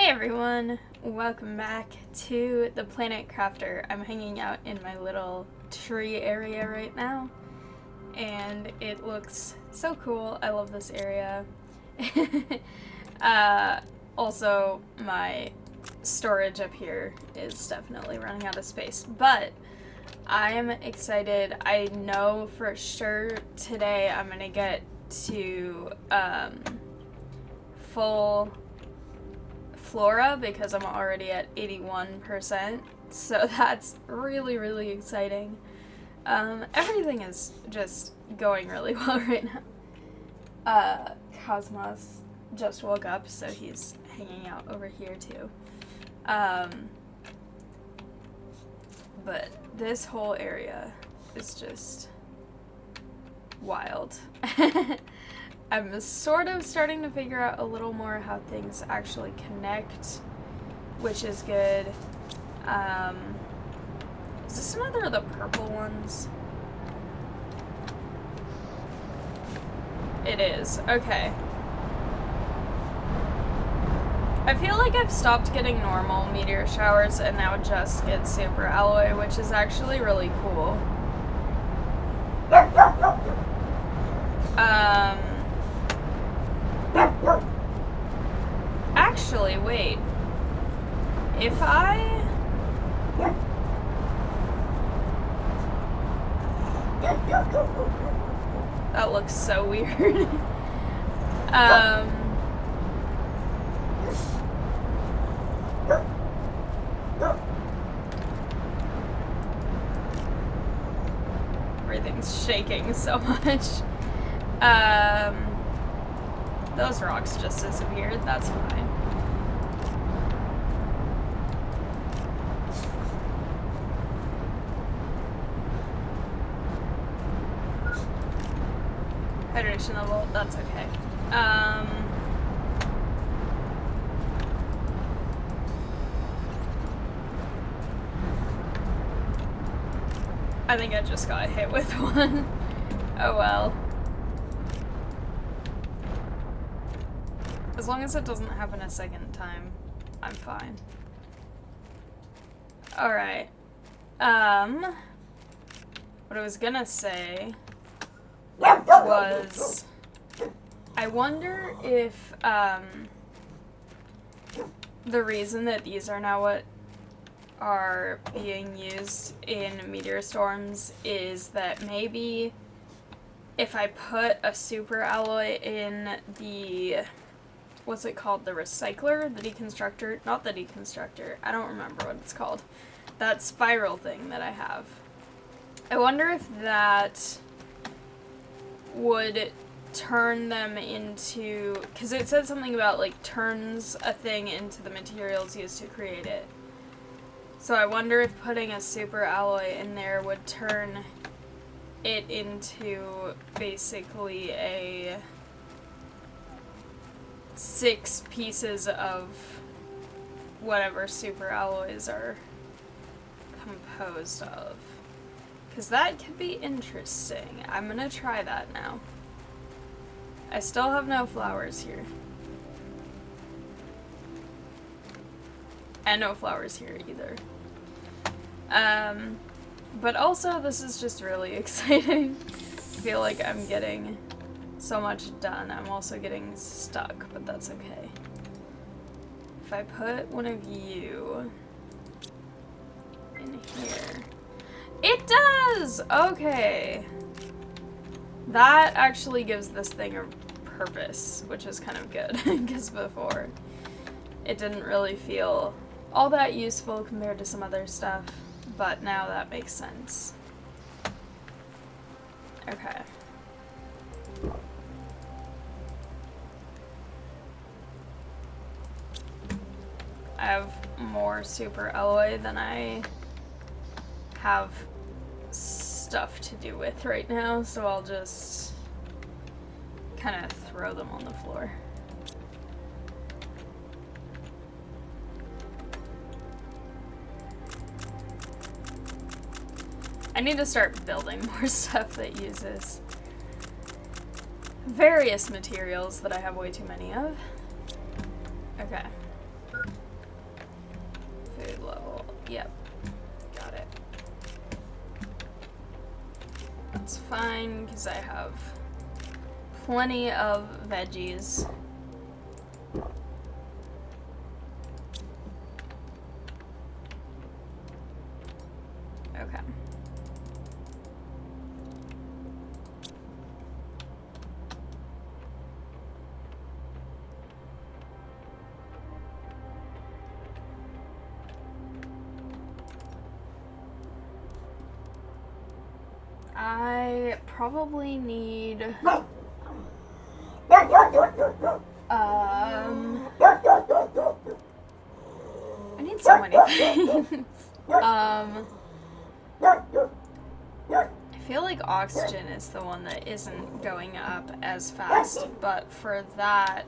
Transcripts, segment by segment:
Hey everyone, welcome back to the Planet Crafter. I'm hanging out in my little tree area right now, and it looks so cool. I love this area. Also, my storage up here is definitely running out of space, but I'm excited. I know for sure today I'm gonna get to full flora because I'm already at 81%, so that's really exciting. Everything is just going really well right now. Cosmos just woke up, so he's hanging out over here too. But this whole area is just wild. I'm sort of starting to figure out a little more how things actually connect, which is good. Is this another of the purple ones? It is. Okay. I feel like I've stopped getting normal meteor showers and now just get super alloy, which is actually really cool. Actually, wait. If I... That looks so weird. Everything's shaking so much. Those rocks just disappeared. That's fine. Hydration level, that's okay. I think I just got hit with one. Oh well. As long as it doesn't happen a second time, I'm fine. Alright. What I was gonna say was, I wonder if, the reason that these are now what are being used in meteor storms is that maybe if I put a super alloy in the, what's it called, the recycler, the deconstructor, not the deconstructor, I don't remember what it's called, that spiral thing that I have. I wonder if that would turn them into, because it said something about like turns a thing into the materials used to create it. So I wonder if putting a super alloy in there would turn it into basically a 6 pieces of whatever super alloys are composed of. Because that could be interesting. I'm gonna try that now. I still have no flowers here. And no flowers here either. But also this is just really exciting. I feel like I'm getting so much done. I'm also getting stuck, but that's okay. If I put one of you in here. It does! Okay. That actually gives this thing a purpose, which is kind of good, because before it didn't really feel all that useful compared to some other stuff, but now that makes sense. Okay. I have more super alloy than I have stuff to do with right now, so I'll just kind of throw them on the floor. I need to start building more stuff that uses various materials that I have way too many of. Okay. fine because I have plenty of veggies. Okay. I probably need I need so many things. I feel like oxygen is the one that isn't going up as fast, but for that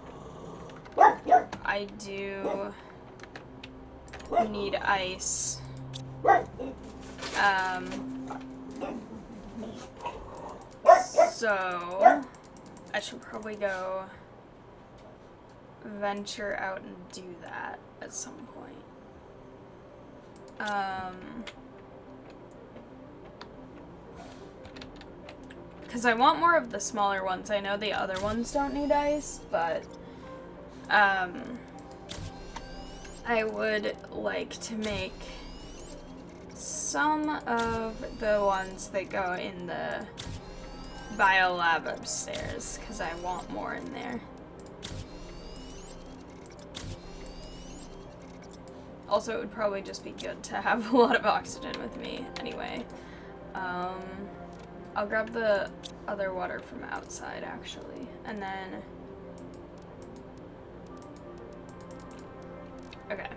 I do need ice. So I should probably go venture out and do that at some point. Because I want more of the smaller ones. I know the other ones don't need ice, but I would like to make some of the ones that go in the biolab upstairs, because I want more in there. Also, it would probably just be good to have a lot of oxygen with me anyway. I'll grab the other water from outside, actually, and then... Okay.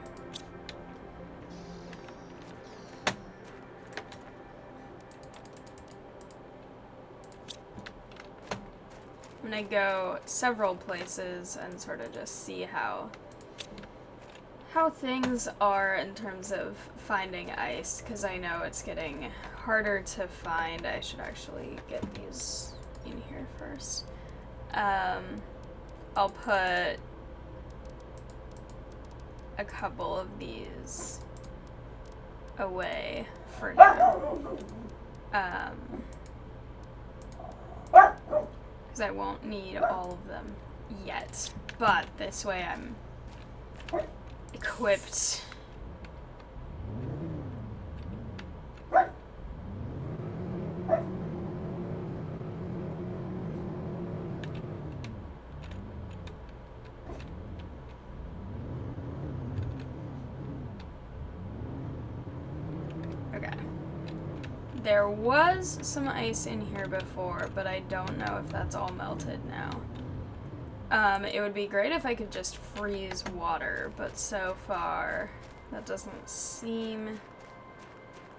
I'm gonna go several places and sort of just see how things are in terms of finding ice, because I know it's getting harder to find. I should actually get these in here first. I'll put a couple of these away for now. Because I won't need all of them yet. But this way I'm equipped. Okay. There was some ice in here before, but I don't know if that's all melted now. It would be great if I could just freeze water, but so far that doesn't seem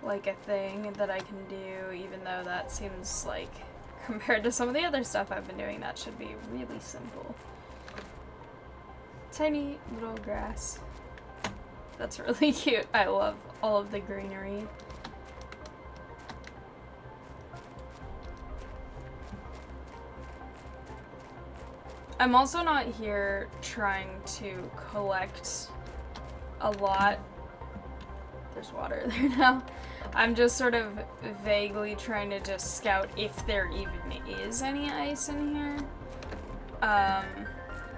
like a thing that I can do, even though that seems like, compared to some of the other stuff I've been doing, that should be really simple. Tiny little grass. That's really cute. I love all of the greenery. I'm also not here trying to collect a lot. There's water there now. I'm just sort of vaguely trying to just scout if there even is any ice in here.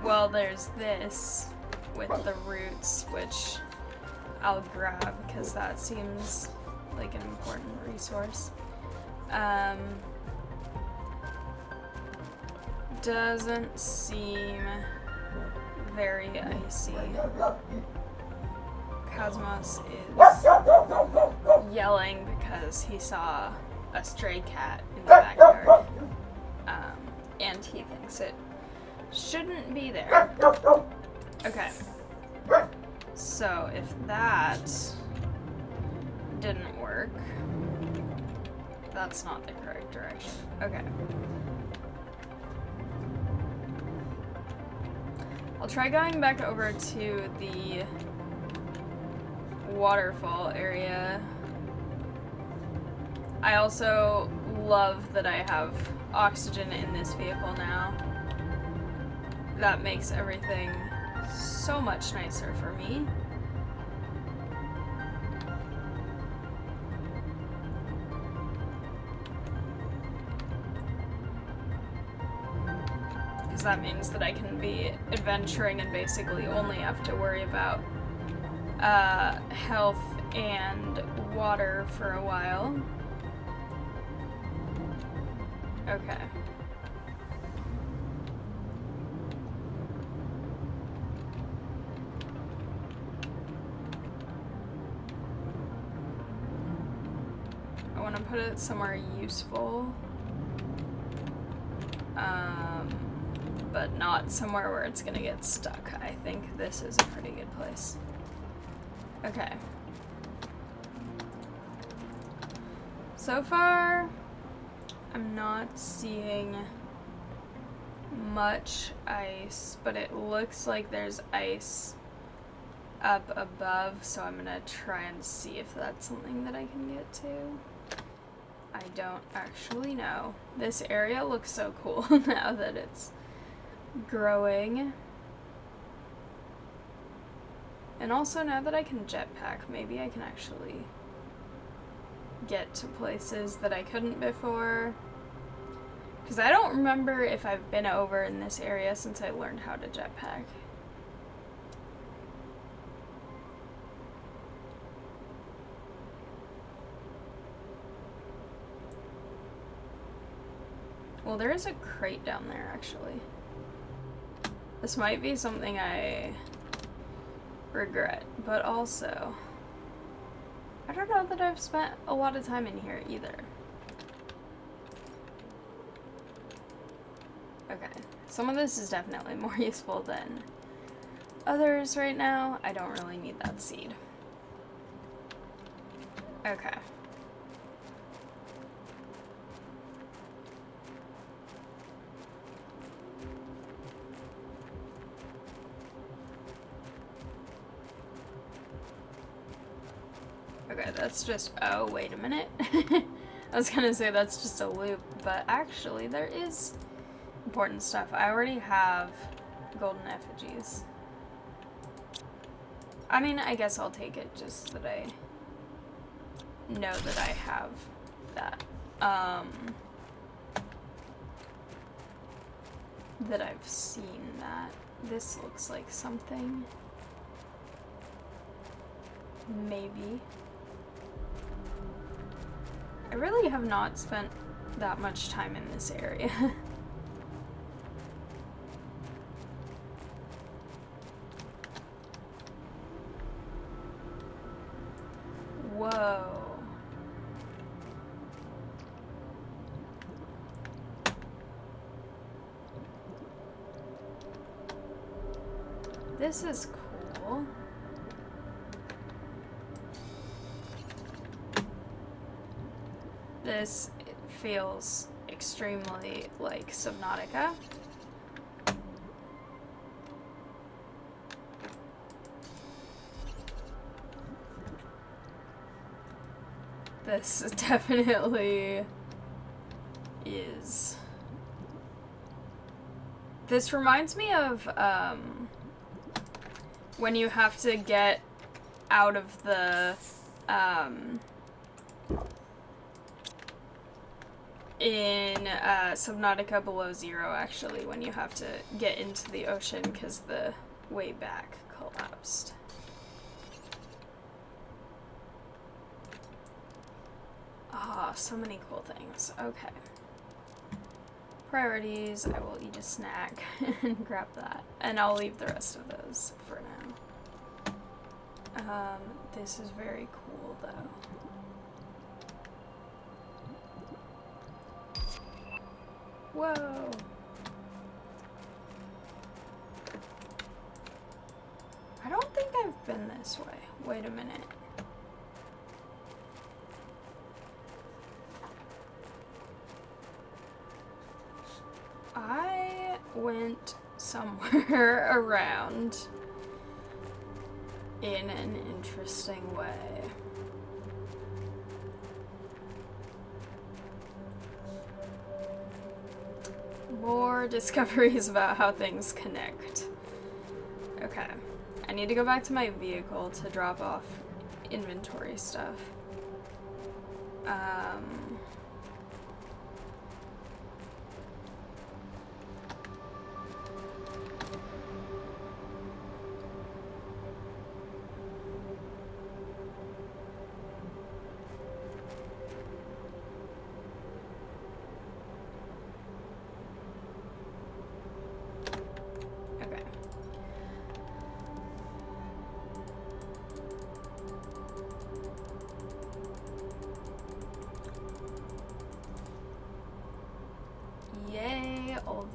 Well, there's this with the roots, which I'll grab because that seems like an important resource. Doesn't seem very icy. Cosmos is yelling because he saw a stray cat in the backyard. And he thinks it shouldn't be there. Okay. So if that didn't work, that's not the correct direction. Okay. I'll try going back over to the waterfall area. I also love that I have oxygen in this vehicle now. That makes everything so much nicer for me. because that means that I can be adventuring and basically only have to worry about health and water for a while. Okay. I want to put it somewhere useful. But not somewhere where it's gonna get stuck. I think this is a pretty good place. Okay. So far, I'm not seeing much ice, but it looks like there's ice up above, so I'm gonna try and see if that's something that I can get to. I don't actually know. This area looks so cool now that it's growing. And also now that I can jetpack, maybe I can actually get to places that I couldn't before. Because I don't remember if I've been over in this area since I learned how to jetpack. Well, there is a crate down there, actually. This might be something I regret, but also, I don't know that I've spent a lot of time in here either. Okay, some of this is definitely more useful than others right now. I don't really need that seed. Okay. Okay, that's just, oh, wait a minute. I was gonna say that's just a loop, but actually there is important stuff. I already have golden effigies. I mean, I guess I'll take it just that I know that I have that. That I've seen that. This looks like something. Maybe. I really have not spent that much time in this area. Whoa. This is cool. This feels extremely like Subnautica. This definitely is. This reminds me of when you have to get out of the in Subnautica Below Zero, actually, when you have to get into the ocean because the way back collapsed. Ah, so many cool things. Okay. Priorities, I will eat a snack and grab that. And I'll leave the rest of those for now. This is very cool, though. Whoa! I don't think I've been this way. Wait a minute. I went somewhere around in an interesting way. More discoveries about how things connect. Okay. I need to go back to my vehicle to drop off inventory stuff.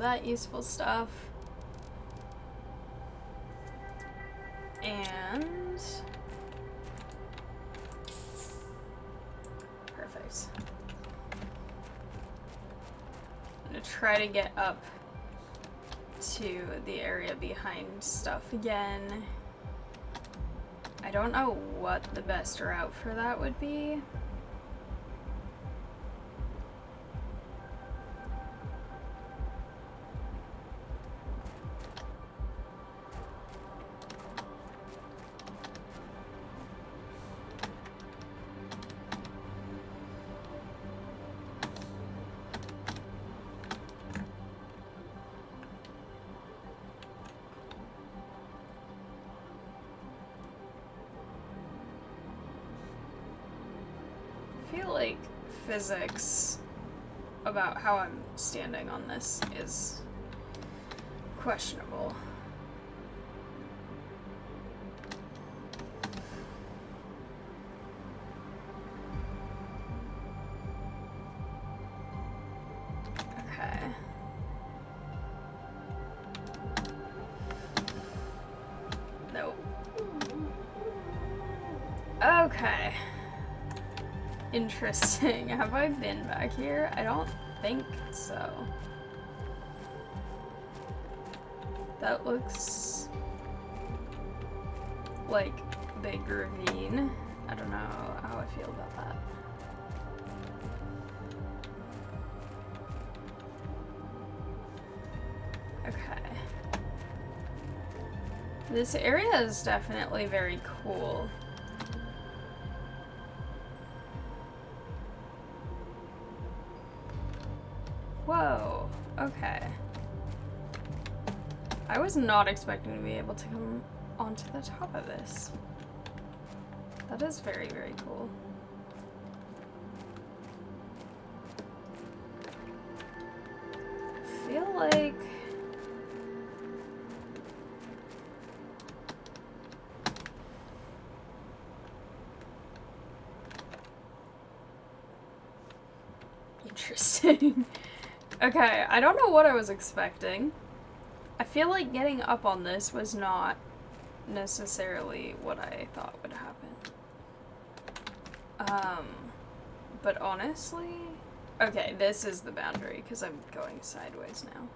that useful stuff. And perfect. I'm gonna try to get up to the area behind stuff again. I don't know what the best route for that would be. I feel like physics about how I'm standing on this is questionable. Okay. Nope. Okay. Interesting. Have I been back here? I don't think so. That looks like a big ravine. I don't know how I feel about that. Okay. This area is definitely very cool. Whoa, okay. I was not expecting to be able to come onto the top of this. That is very, very cool. I feel like interesting. Okay, I don't know what I was expecting. I feel like getting up on this was not necessarily what I thought would happen. But honestly, okay, this is the boundary because I'm going sideways now.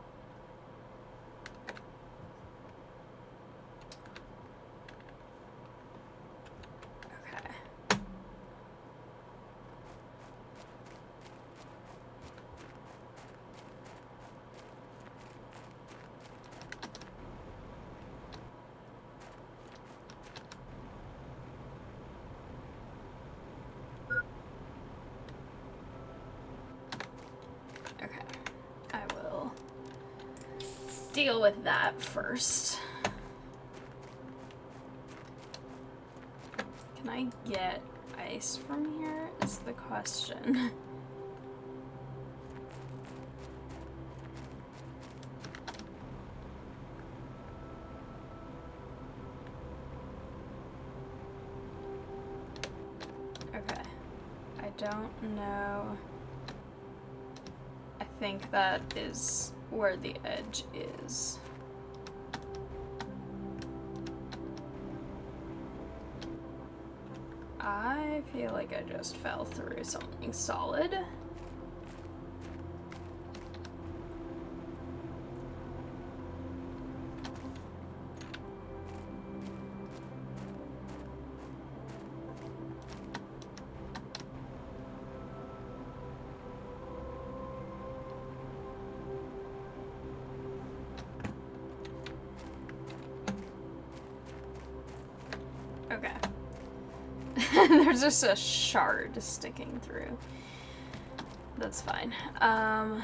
Deal with that first. Can I get ice from here is the question. Okay. I don't know. I think that is where the edge is. I feel like I just fell through something solid. Okay. There's just a shard sticking through. That's fine. That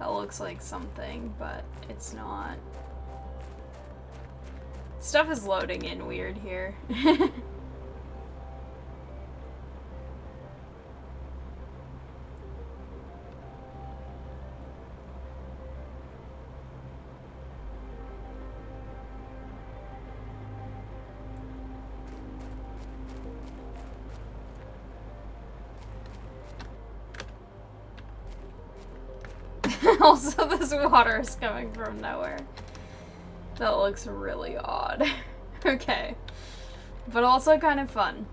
looks like something, but it's not. Stuff is loading in weird here. Also, this water is coming from nowhere. That looks really odd. Okay. But also kind of fun.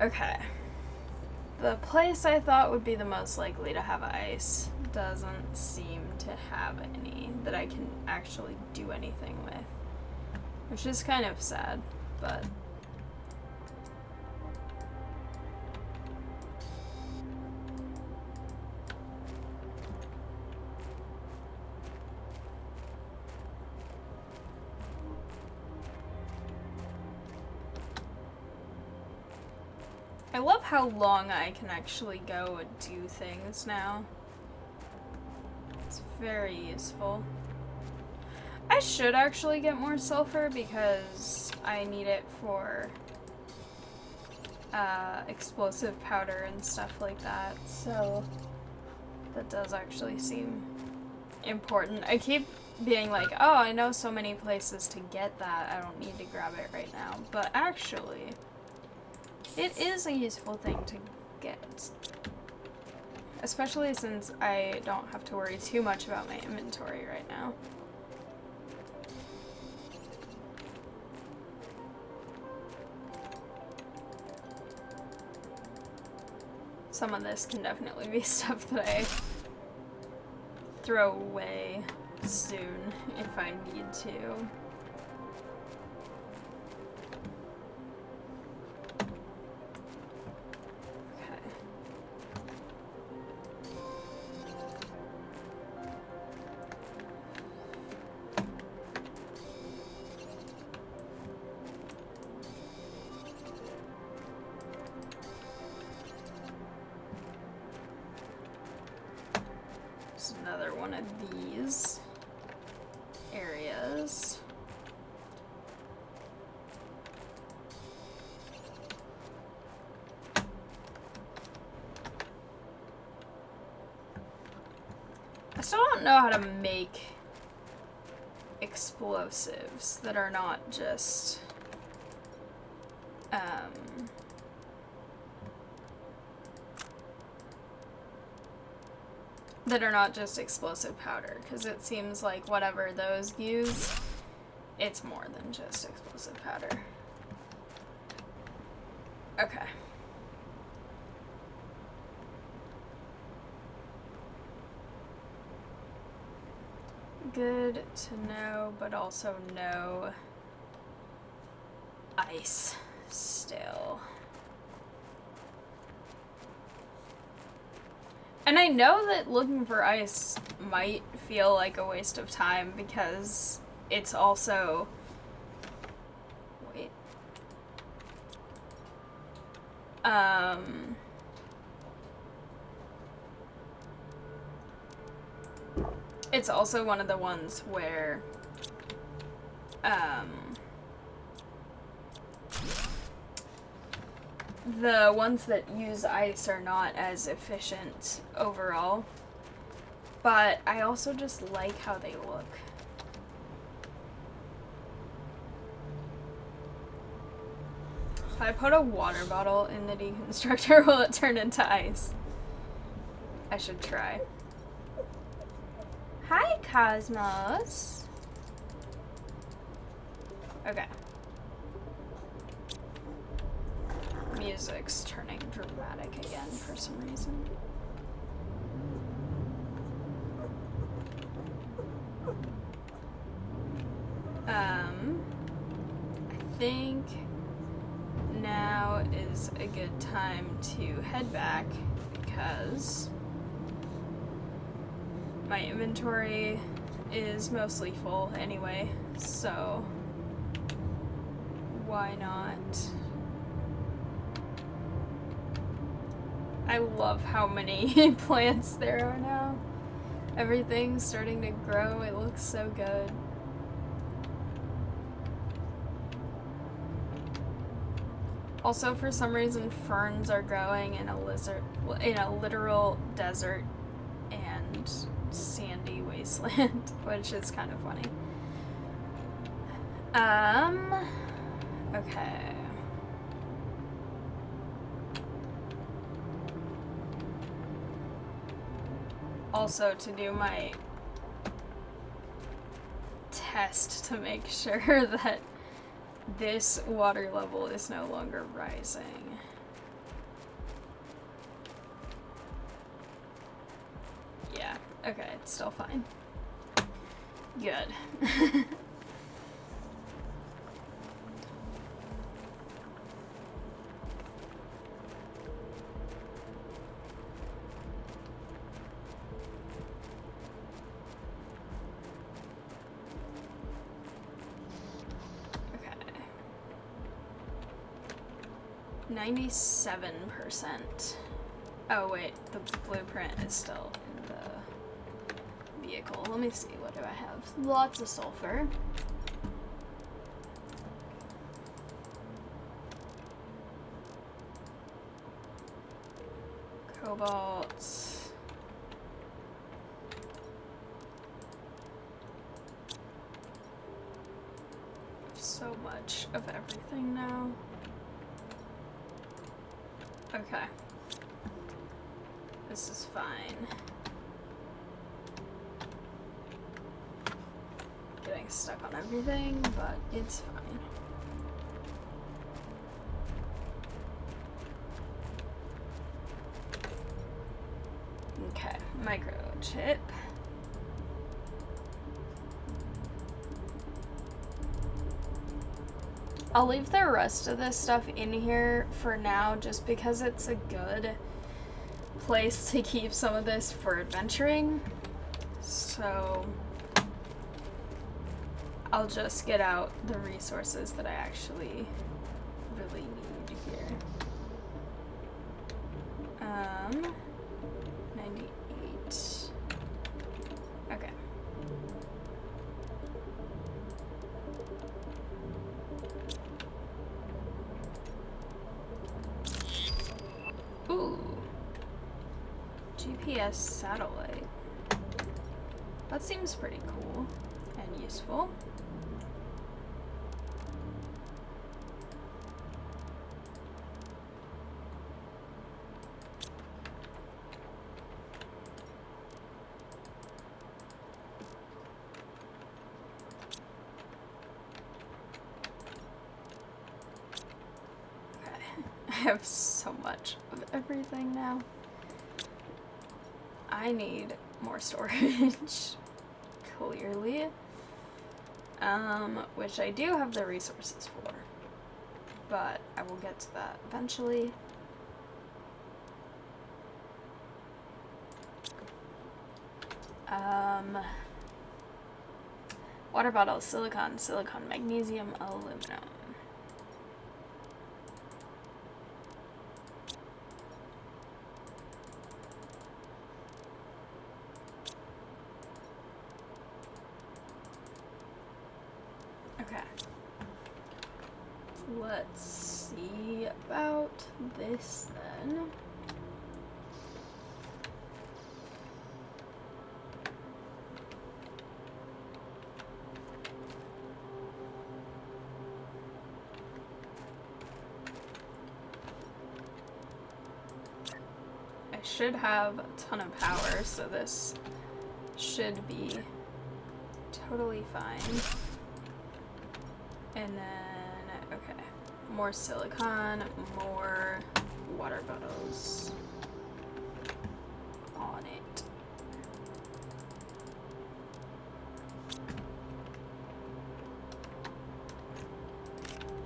Okay. The place I thought would be the most likely to have ice doesn't seem to have any that I can actually do anything with. Which is kind of sad, but... I love how long I can actually go and do things now. It's very useful. I should actually get more sulfur because I need it for explosive powder and stuff like that, so that does actually seem important. I keep being like, oh, I know so many places to get that, I don't need to grab it right now, but actually... it is a useful thing to get. Especially since I don't have to worry too much about my inventory right now. Some of this can definitely be stuff that I throw away soon if I need to. Another one of these areas. I still don't know how to make explosives that are not just explosive powder, because it seems like whatever those use, it's more than just explosive powder. Okay. Good to know, but also no ice still. And I know that looking for ice might feel like a waste of time because it's also... wait. It's also one of the ones where, the ones that use ice are not as efficient overall, but I also just like how they look. If I put a water bottle in the deconstructor, will it turn into ice? I should try. Hi, Cosmos. Okay. Music's turning dramatic again for some reason. I think now is a good time to head back because my inventory is mostly full anyway, so why not? I love how many plants there are now. Everything's starting to grow. It looks so good. Also, for some reason, ferns are growing in a literal desert and sandy wasteland, which is kind of funny. Okay. also to do my test to make sure that this water level is no longer rising. Yeah, okay, it's still fine. Good. Okay. 97%. Oh wait, the blueprint is still in the vehicle. Let me see, what do I have? Lots of sulfur. Cobalt. So much of everything now. Okay. This is fine. Getting stuck on everything, but it's fine. Okay, microchip. I'll leave the rest of this stuff in here for now just because it's a good place to keep some of this for adventuring. So I'll just get out the resources that I actually really need here. 98. Okay. Ooh. GPS satellite. That seems pretty cool and useful. I have so much of everything now. I need more storage, clearly, which I do have the resources for, but I will get to that eventually. Water bottle, silicon, magnesium, aluminum. Okay. Let's see about this then. I should have a ton of power, so this should be totally fine. And then, okay, more silicon, more water bottles on it.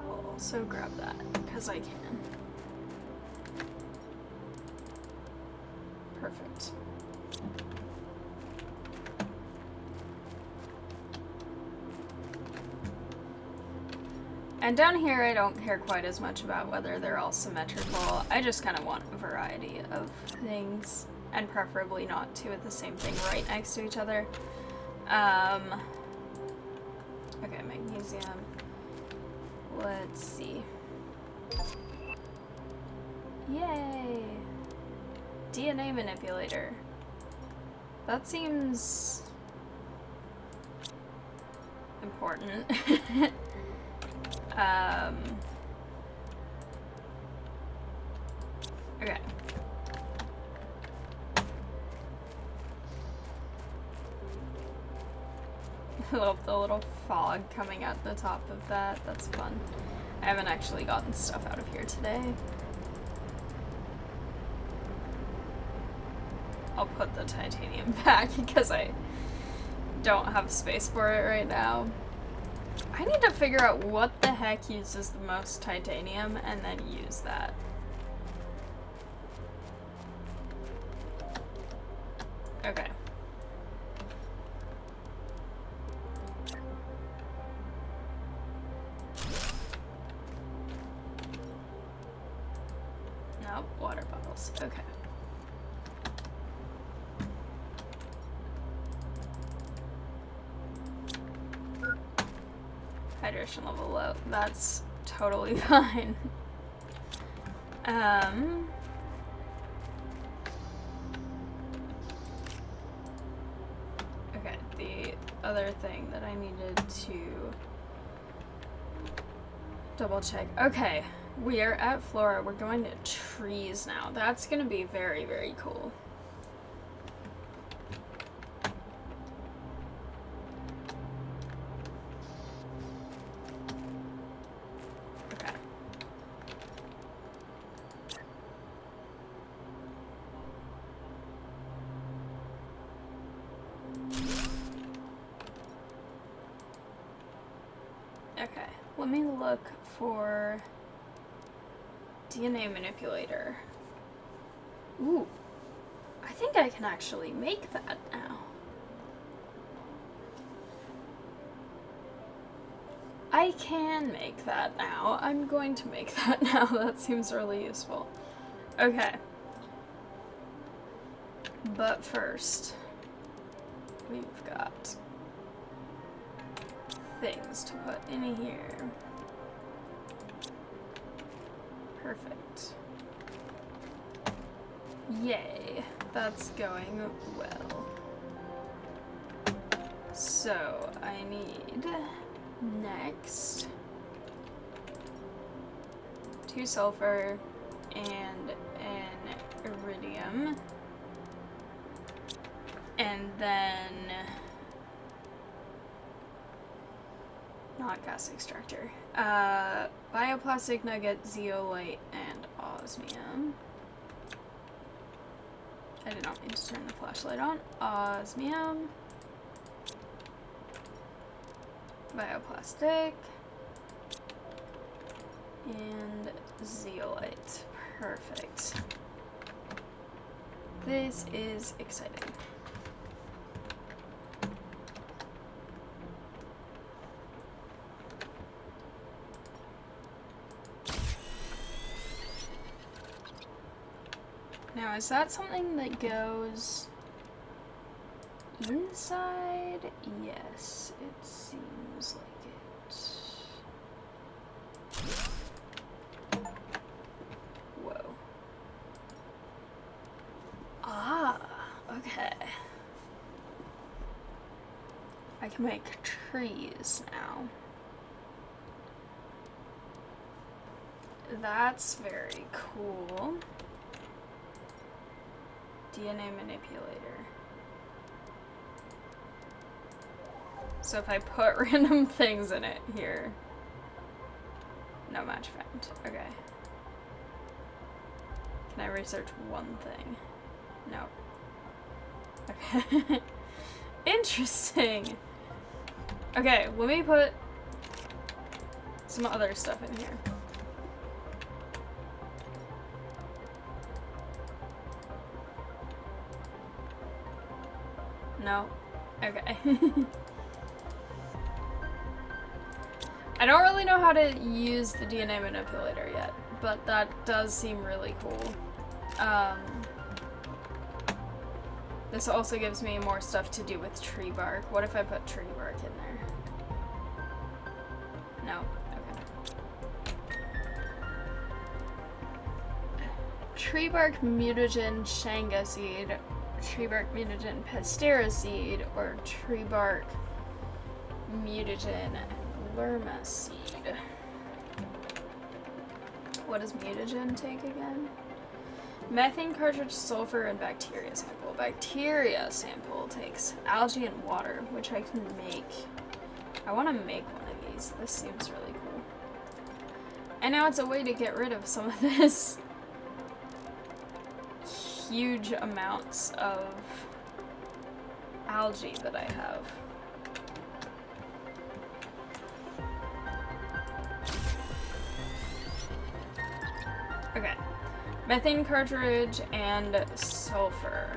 I'll also grab that, because I can. Perfect. And down here, I don't care quite as much about whether they're all symmetrical. I just kind of want a variety of things, and preferably not two of the same thing right next to each other. Okay, magnesium. Let's see. Yay! DNA manipulator. That seems important. Okay. I love the little fog coming at the top of that. That's fun. I haven't actually gotten stuff out of here today. I'll put the titanium back because I don't have space for it right now. I need to figure out what the heck uses the most titanium and then use that. Okay. Nope, water bottles. Okay. Hydration level low. That's totally fine. Okay, the other thing that I needed to double check. Okay, we are at Flora. We're going to trees now. That's gonna be very, very cool. Okay, let me look for DNA manipulator. Ooh, I think I can actually make that now. I can make that now. I'm going to make that now. That seems really useful. Okay. But first, we've got things to put in here. Perfect. Yay, that's going well. So I need next 2 sulfur and an iridium, and then not gas extractor. Bioplastic nugget, zeolite, and osmium. I did not mean to turn the flashlight on. Osmium. Bioplastic. And zeolite. Perfect. This is exciting. Now, is that something that goes inside? Yes, it seems like it. Whoa. Ah, okay. I can make trees now. That's very cool. DNA manipulator. So if I put random things in it here. No match found. Okay. Can I research one thing? No. Okay. Interesting. Okay, let me put some other stuff in here. No? Okay. I don't really know how to use the DNA manipulator yet, but that does seem really cool. This also gives me more stuff to do with tree bark. What if I put tree bark in there? No? Okay. Tree bark, mutagen, shanga seed, tree bark, mutagen, pastera seed, or tree bark, mutagen, and lerma seed. What does mutagen take again? Methane cartridge, sulfur, and bacteria sample. Bacteria sample takes algae and water, which I can make I want to make one of these. This seems really cool. And now it's a way to get rid of some of this huge amounts of algae that I have. Okay. Methane cartridge and sulfur.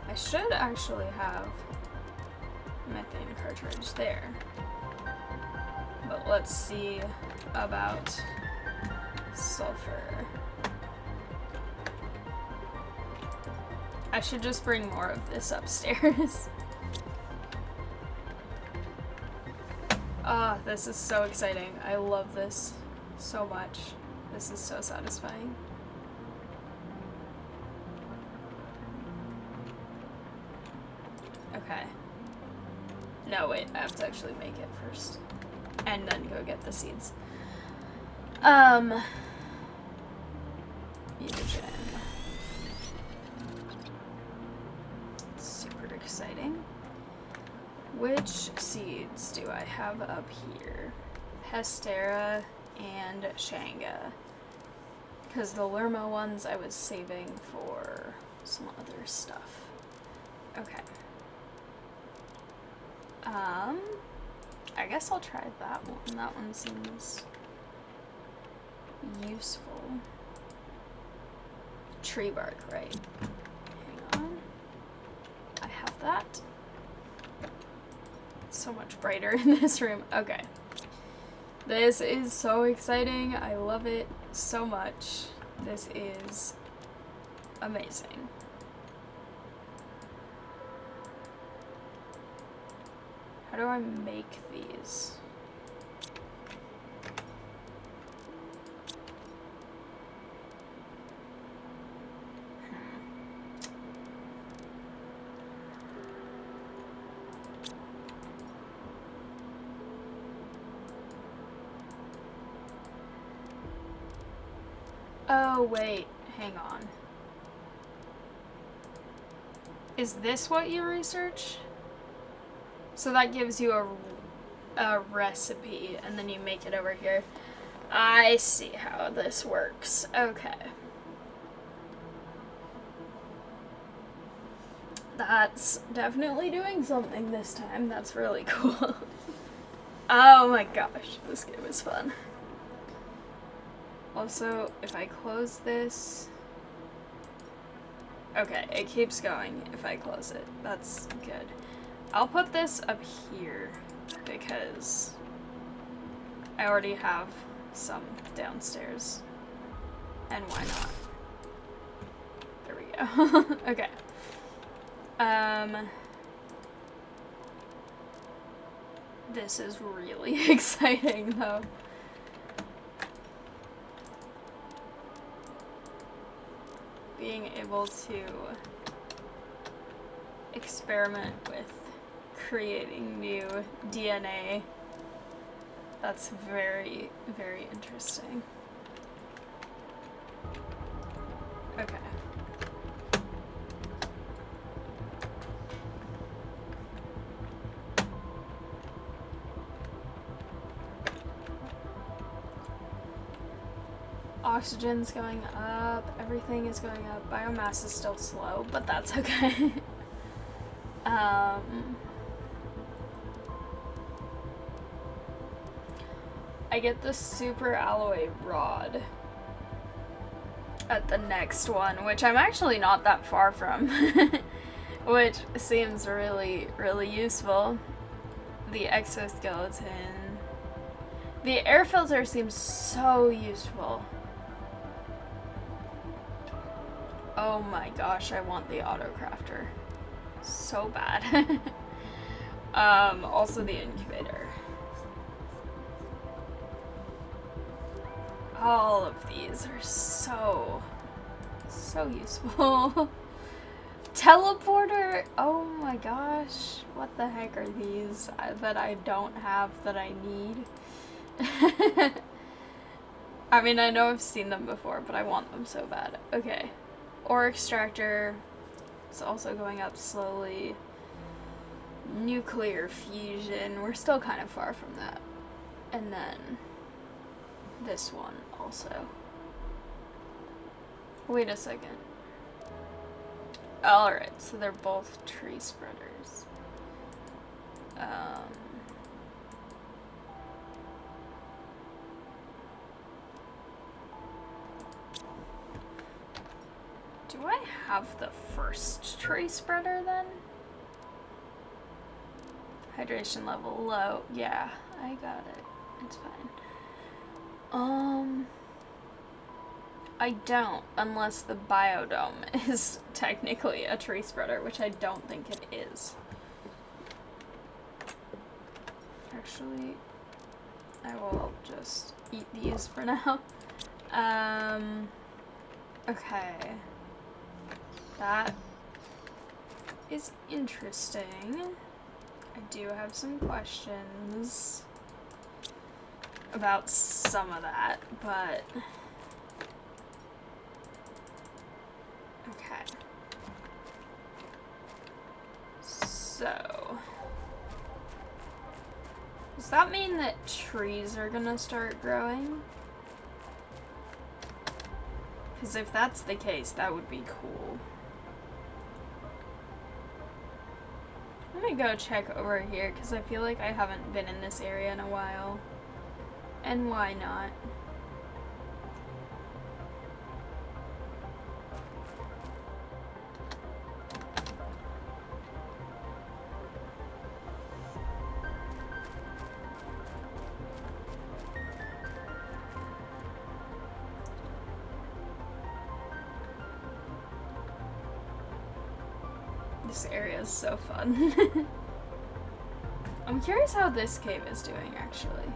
I should actually have methane cartridge there. But let's see about sulfur. I should just bring more of this upstairs. Ah, this is so exciting. I love this so much. This is so satisfying. Okay. No, wait, I have to actually make it first. And then go get the seeds. Mutagen. Super exciting. Which seeds do I have up here? Hestera and Shanga. Because the Lerma ones I was saving for some other stuff. Okay. I guess I'll try that one. That one seems useful. Tree bark, right? Hang on. I have that. It's so much brighter in this room. Okay. This is so exciting. I love it so much. This is amazing. How do I make these? Oh, wait. Hang on. Is this what you research? So that gives you a recipe, and then you make it over here. I see how this works. Okay. That's definitely doing something this time. That's really cool. Oh my gosh, this game is fun. Also, if I close this... Okay, it keeps going if I close it. That's good. I'll put this up here because I already have some downstairs. And why not? There we go. Okay. This is really exciting though. Being able to experiment with creating new DNA. That's very, very interesting. Okay. Oxygen's going up, everything is going up. Biomass is still slow, but that's okay. I get the super alloy rod at the next one, which I'm actually not that far from, which seems really, really useful. The exoskeleton. The air filter seems so useful. Oh my gosh, I want the autocrafter so bad. Also the incubator. All of these are so useful. Teleporter, oh my gosh, what the heck are these that I don't have that I need? I mean, I know I've seen them before, but I want them so bad. Okay. Ore extractor is also going up slowly. nuclear fusion. We're still kind of far from that. And then this one also. Wait a second. Alright, so they're both tree spreaders. Do I have the first tree spreader then? Hydration level low. Yeah, I got it. It's fine. I don't, unless the biodome is technically a tree spreader, which I don't think it is. Actually, I will just eat these for now. Okay. That is interesting. I do have some questions about some of that, but okay. So, does that mean that trees are gonna start growing? Because if that's the case, that would be cool. Let me go check over here, because I feel like I haven't been in this area in a while. And why not? This area is so fun. I'm curious how this cave is doing, actually.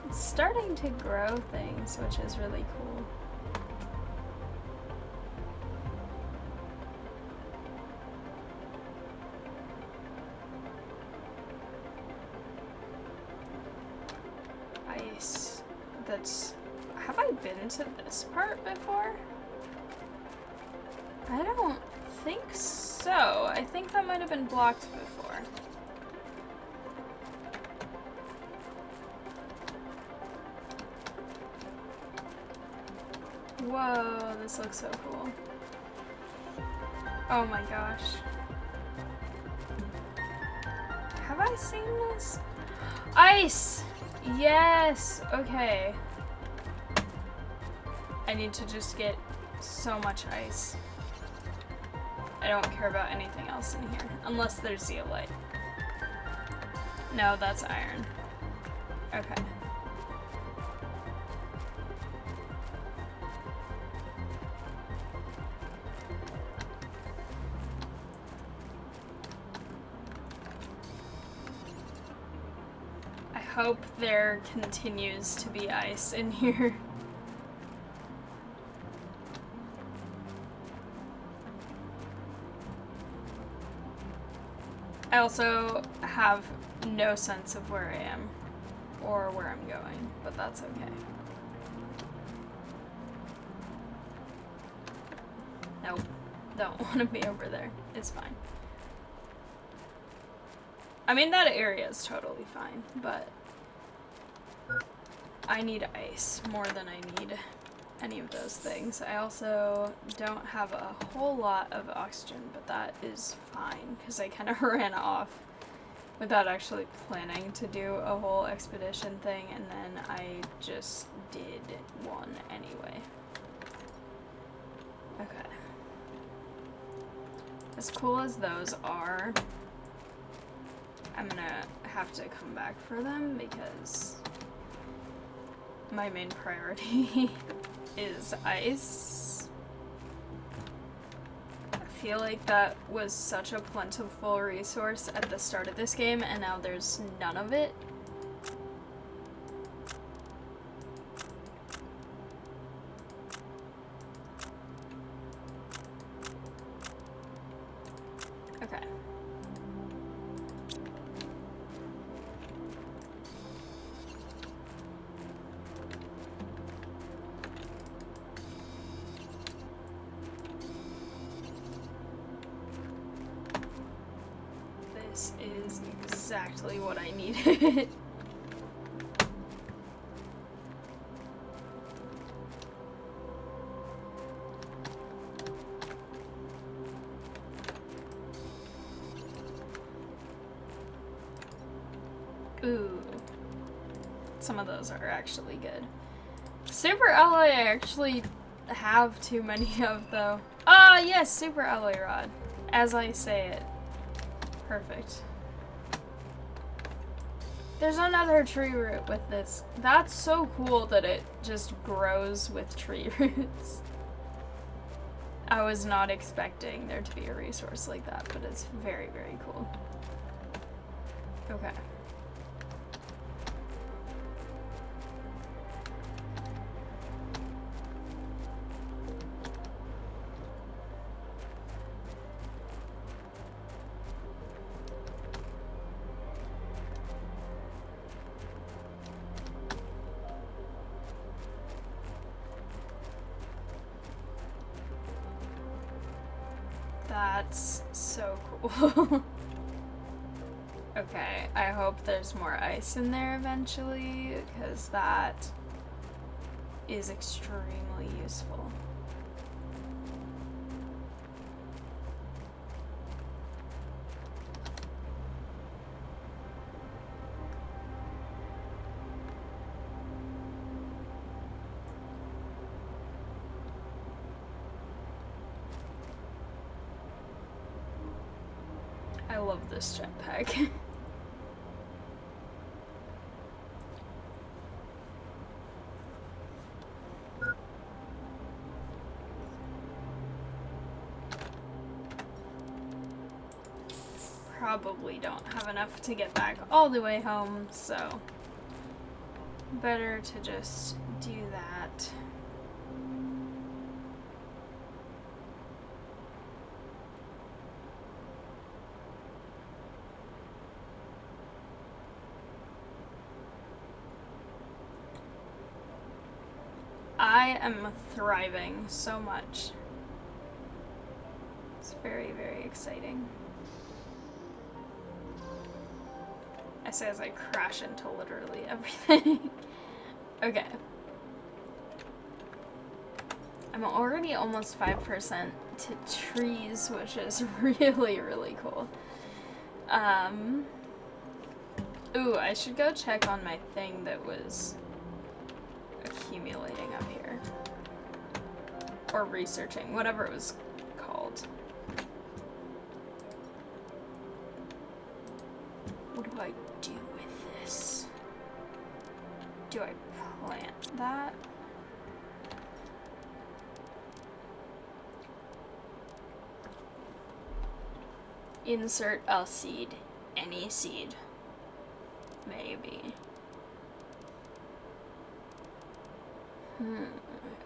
It's starting to grow things, which is really cool. Ice. That's... Have I been to this part before? I don't think so. I think that might have been blocked before. Whoa, this looks so cool. Oh my gosh. Have I seen this? Ice! Yes! Okay. I need to just get so much ice. I don't care about anything else in here. Unless there's zeolite. No, that's iron. Okay. I hope there continues to be ice in here. I also have no sense of where I am or where I'm going, but that's okay. Nope, don't want to be over there. It's fine. I mean, that area is totally fine, but I need ice more than I need any of those things. I also don't have a whole lot of oxygen, but that is fine because I kind of ran off without actually planning to do a whole expedition thing, and then I just did one anyway. Okay. As cool as those are, I'm gonna have to come back for them because my main priority is ice. I feel like that was such a plentiful resource at the start of this game, and now there's none of it. Okay. exactly what I needed. Ooh. Some of those are actually good. Super alloy I actually have too many of though. Ah, yes, super alloy rod. As I say it. Perfect. There's another tree root with this. That's so cool that it just grows with tree roots. I was not expecting there to be a resource like that, but it's very, very cool. Okay. That's so cool. Okay, I hope there's more ice in there eventually, because that is extremely useful. I love this jetpack. Probably don't have enough to get back all the way home, so better to just do that. I am thriving so much. It's very, very exciting. I say as I crash into literally everything. Okay. I'm already almost 5% to trees, which is really, really cool. Ooh, I should go check on my thing that was accumulating up here. Or researching, whatever it was called. What do I do with this? Do I plant that? Insert a seed. Any seed. Maybe.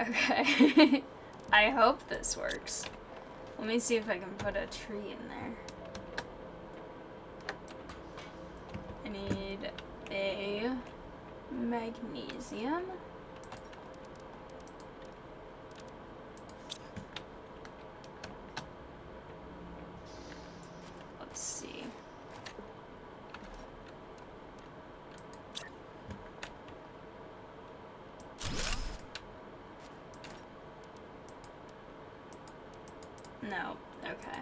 Okay. I hope this works. Let me see if I can put a tree in there. I need a magnesium. Let's see. No, okay.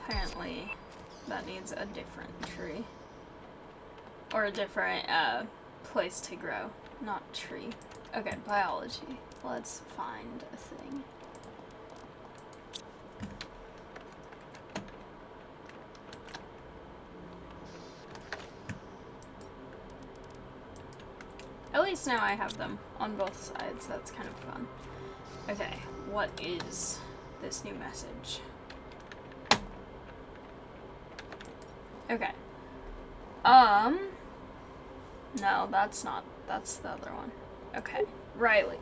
Apparently that needs a different tree. Or a different place to grow, not tree. Okay, biology. Let's find a thing. At least now I have them on both sides. That's kind of fun. Okay, what is this new message? Okay. No, that's not. That's the other one. Okay. Riley.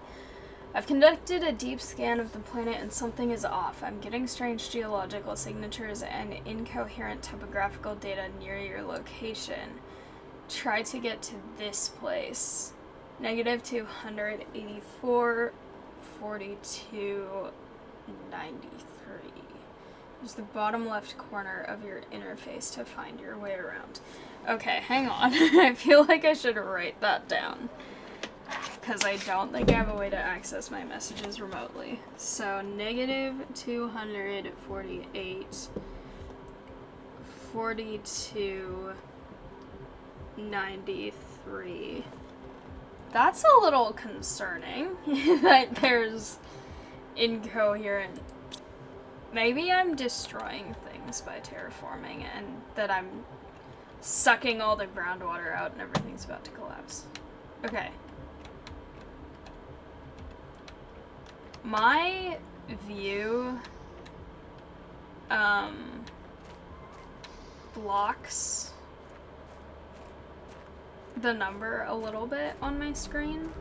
I've conducted a deep scan of the planet and something is off. I'm getting strange geological signatures and incoherent topographical data near your location. Try to get to this place. Negative 284, 42, 93. Use the bottom left corner of your interface to find your way around. Okay, hang on. I feel like I should write that down, because I don't think I have a way to access my messages remotely. So negative 248, 42, 93. That's a little concerning that there's incoherent. Maybe I'm destroying things by terraforming and that I'm sucking all the groundwater out and everything's about to collapse. Okay. My view blocks the number a little bit on my screen.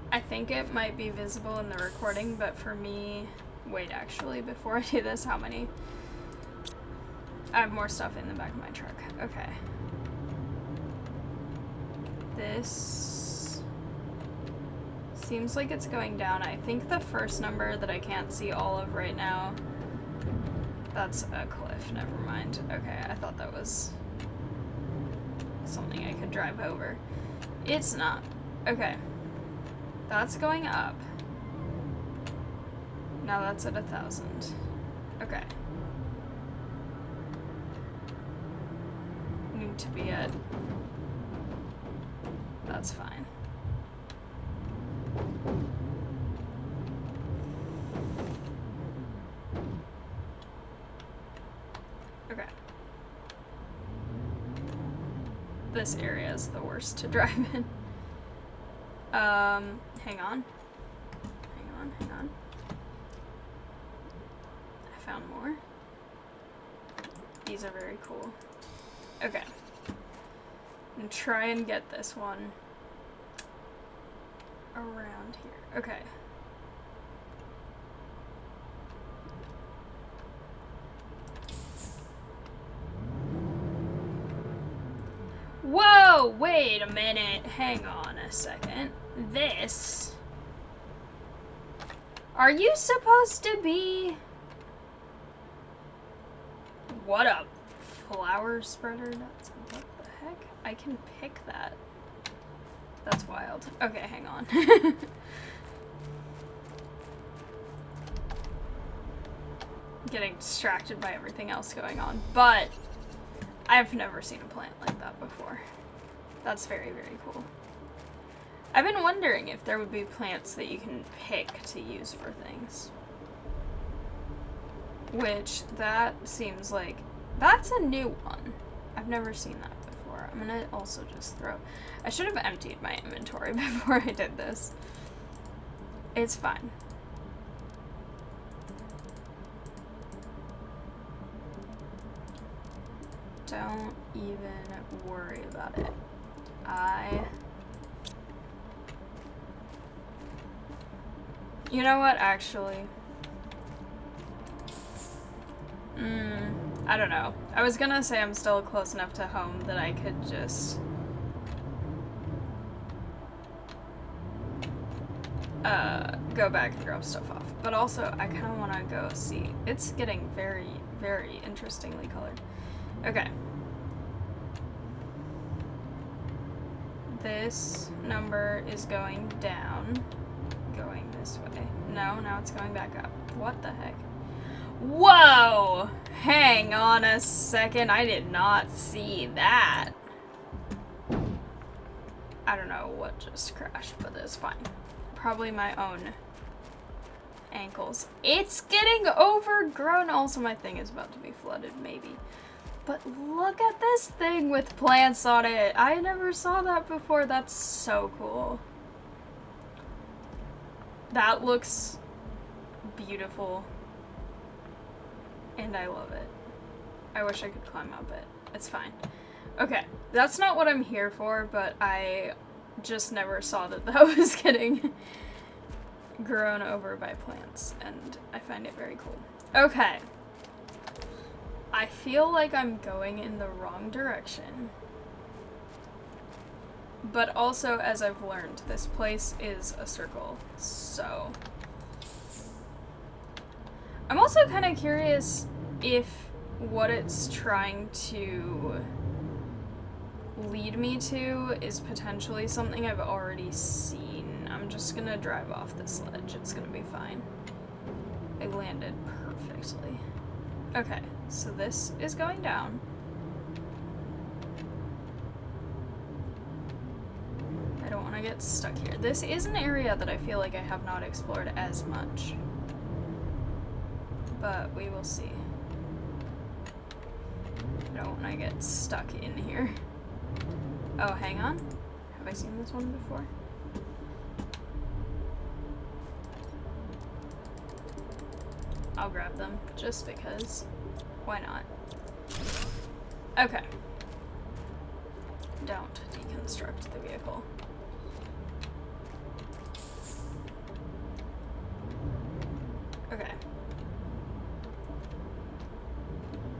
I think it might be visible in the recording, but for me, wait, actually, before I do this, how many? I have more stuff in the back of my truck. Okay. This seems like it's going down. I think the first number that I can't see all of right now, that's a cliff. Never mind. Okay, I thought that was something I could drive over. It's not. Okay. That's going up. Now that's at 1,000. Okay. Need to be at... That's fine. Okay. This area is the worst to drive in. Hang on. Hang on. I found more. These are very cool. Okay. And try and get this one around here. Okay. Whoa! Wait a minute. Hang on a second. This... Are you supposed to be... What a flower spreader? That's... What the heck? I can pick that. That's wild. Okay, hang on. Getting distracted by everything else going on, but I've never seen a plant like that before. That's very, very cool. I've been wondering if there would be plants that you can pick to use for things. Which, that seems like... That's a new one. I've never seen that before. I'm gonna also just throw... I should have emptied my inventory before I did this. It's fine. Don't even worry about it. You know what, actually? I don't know. I was gonna say I'm still close enough to home that I could just... go back and drop stuff off. But also, I kind of want to go see. It's getting very, very interestingly colored. Okay. This number is going down. Going this way. No, now it's going back up. What the heck? Whoa! Hang on a second. I did not see that. I don't know what just crashed, but it's fine. Probably my own ankles. It's getting overgrown. Also, my thing is about to be flooded, maybe. But look at this thing with plants on it. I never saw that before. That's so cool. That looks beautiful. And I love it. I wish I could climb up it. It's fine. Okay, that's not what I'm here for, but I just never saw that that was getting grown over by plants, and I find it very cool. Okay. I feel like I'm going in the wrong direction, But also, as I've learned, this place is a circle, so... I'm also kind of curious if what it's trying to lead me to is potentially something I've already seen. I'm just gonna drive off this ledge. It's gonna be fine. I landed perfectly. Okay, so this is going down. I don't want to get stuck here. This is an area that I feel like I have not explored as much. But we will see. I don't want to get stuck in here. Oh, hang on. Have I seen this one before? I'll grab them, just because. Why not? Okay. Don't deconstruct the vehicle. Okay.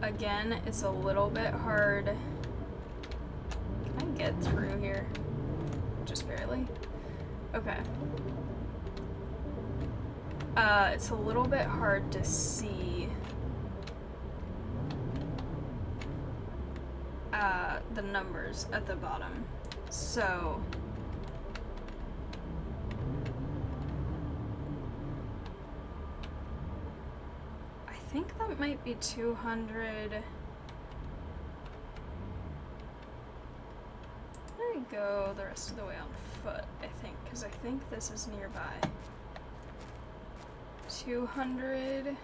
Again, it's a little bit hard. Can I get through here? Just barely. Okay. It's a little bit hard to see the numbers at the bottom. So I think that might be 200. I'm gonna go the rest of the way on foot, I think, because I think this is nearby. 200.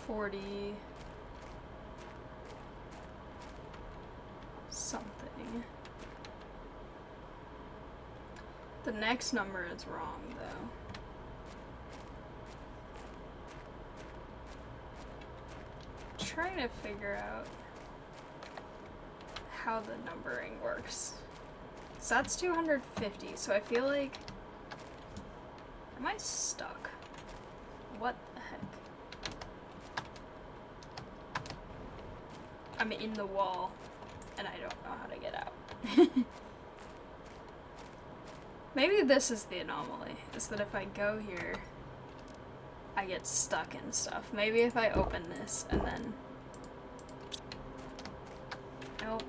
$40 something. The next number is wrong, though. Trying to figure out how the numbering works. So that's 250, so I feel like... Am I stuck? What the heck? I'm in the wall, and I don't know how to get out. Maybe this is the anomaly, is that if I go here, I get stuck in stuff. Maybe if I open this, and then... Nope.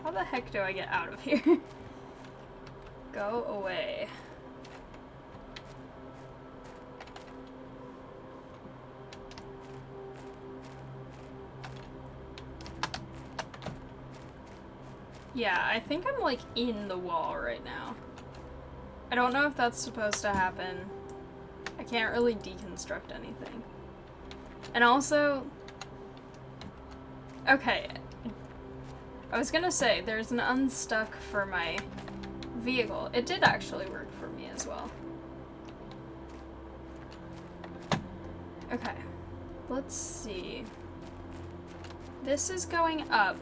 How the heck do I get out of here? Go away. Yeah, I think I'm like in the wall right now. I don't know if that's supposed to happen. I can't really deconstruct anything. And also... Okay. I was gonna say, there's an unstuck for my vehicle. It did actually work for me as well. Okay. Let's see. This is going up.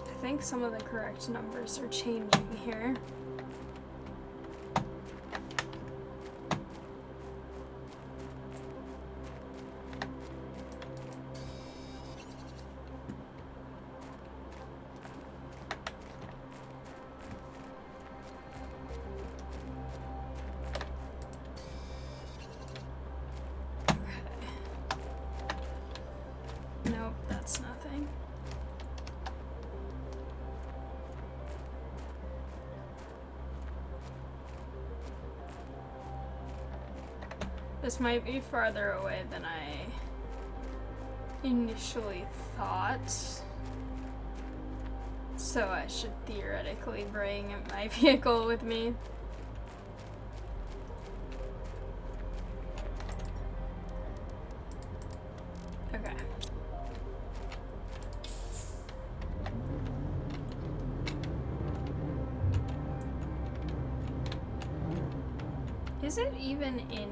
I think some of the correct numbers are changing here. Nope, that's nothing. This might be farther away than I initially thought. So I should theoretically bring my vehicle with me. Okay. Is it even in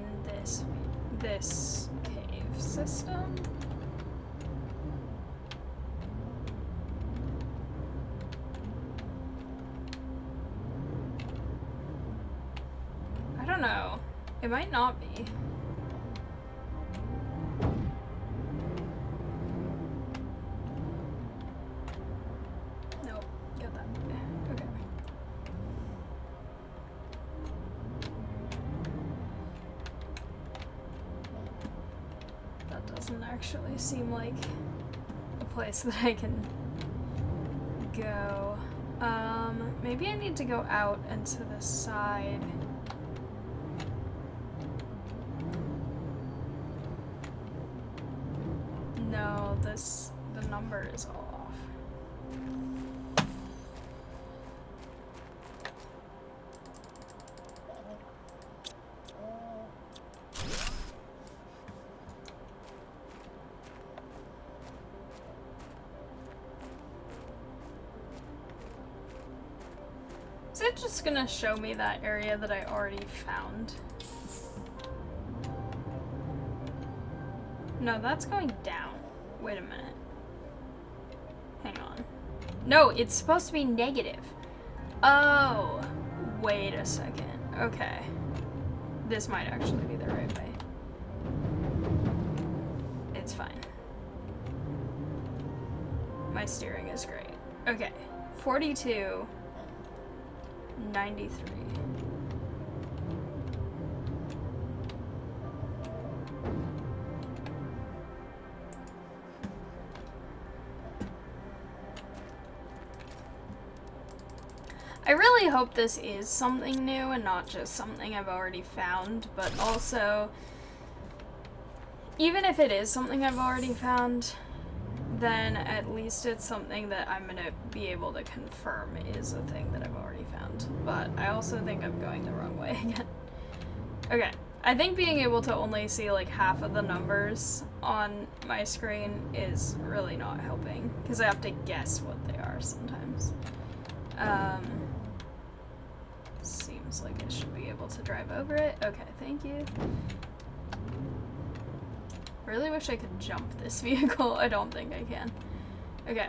this cave system? It might not be. Nope, get that. Okay. That doesn't actually seem like a place that I can go. Maybe I need to go out and to the side. No, the number is all off. Is it just gonna show me that area that I already found? No, that's going down. Wait a minute. Hang on. No, it's supposed to be negative. Oh, wait a second. Okay. This might actually be the right way. It's fine. My steering is great. Okay. 42. 93. I really hope this is something new and not just something I've already found, but also, even if it is something I've already found, then at least it's something that I'm gonna be able to confirm is a thing that I've already found. But I also think I'm going the wrong way again. Okay, I think being able to only see like half of the numbers on my screen is really not helping, because I have to guess what they are sometimes. Seems like I should be able to drive over it. Okay, thank you. Really wish I could jump this vehicle. I don't think I can. Okay.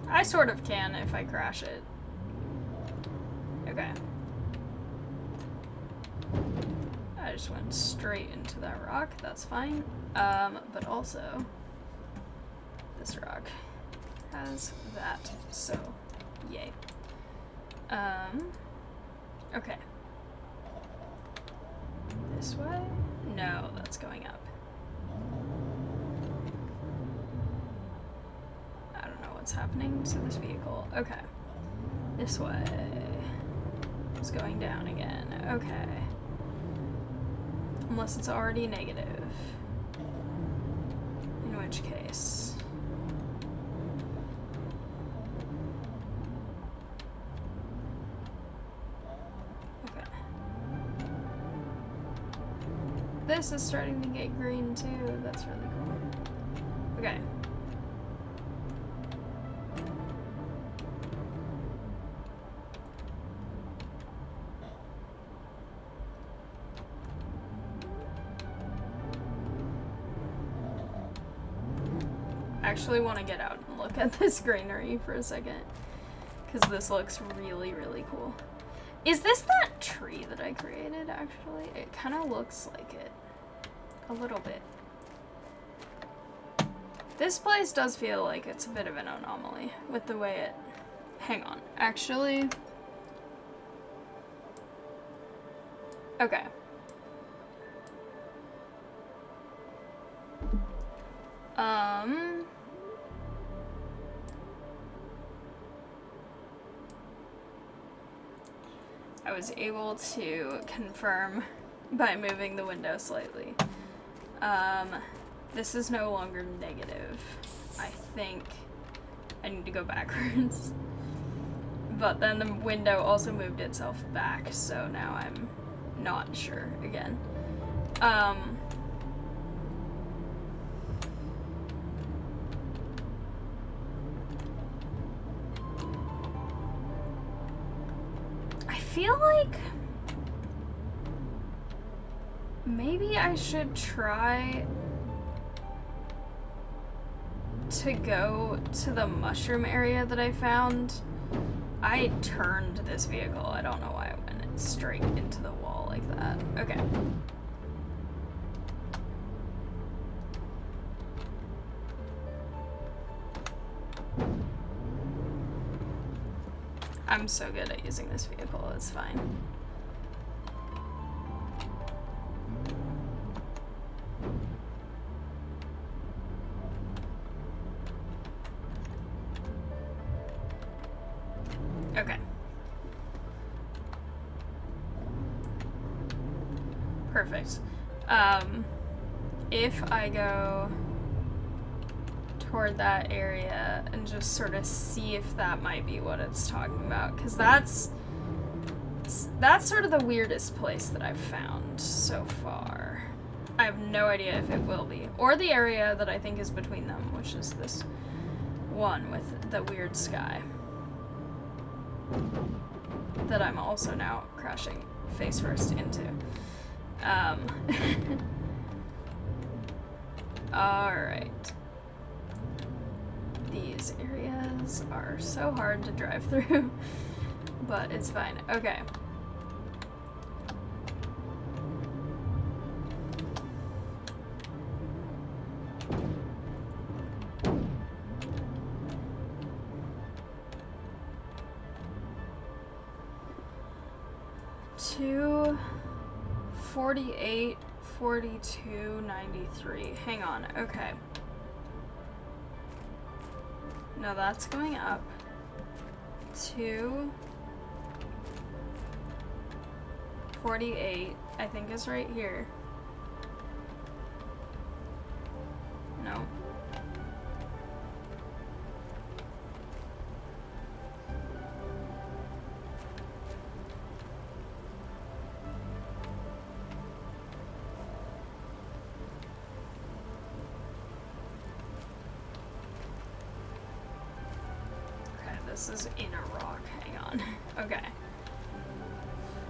I sort of can if I crash it. Okay. I just went straight into that rock. That's fine. But also, this rock has that, so yay. Okay. This way? No, that's going up. I don't know what's happening to this vehicle. Okay. This way. It's going down again. Okay. Unless it's already negative. In which case... This is starting to get green too. That's really cool. Okay. I actually want to get out and look at this greenery for a second, because this looks really, really cool. Is this that tree that I created, actually? It kind of looks like it. A little bit. This place does feel like it's a bit of an anomaly with the way it... Hang on. Actually... Okay. I was able to confirm by moving the window slightly. This is no longer negative. I think I need to go backwards. But then the window also moved itself back, so now I'm not sure again. I feel like maybe I should try to go to the mushroom area that I found, I turned this vehicle. I don't know why I went straight into the wall like that. Okay. I'm so good at using this vehicle, it's fine. Okay. Perfect. If I go toward that area and just sort of see if that might be what it's talking about, because that's sort of the weirdest place that I've found so far. I have no idea if it will be, or the area that I think is between them, which is this one with the weird sky that I'm also now crashing face first into. Alright. These areas are so hard to drive through, but it's fine. Okay. Two 48, 42, 93. Hang on. Okay. No, that's going up. 2 48, I think is right here. No. This is in a rock. Hang on. Okay.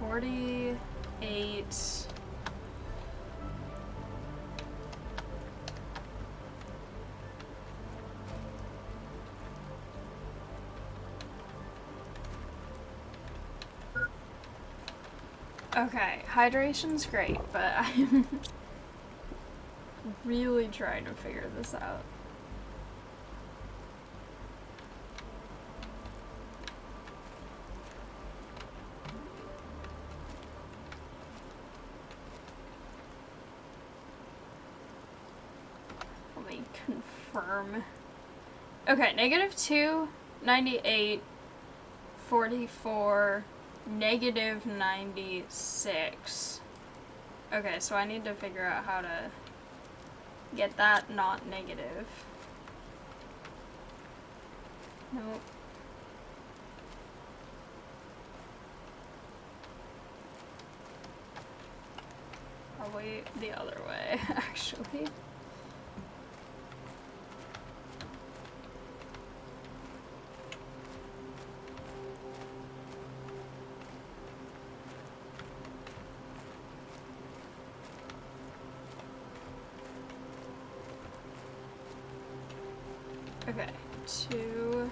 48. Okay, hydration's great, but I'm really trying to figure this out. Confirm. Okay, -2, 98, 44, -96. Okay, so I need to figure out how to get that not negative. Nope. Probably the other way, actually. Okay, 2.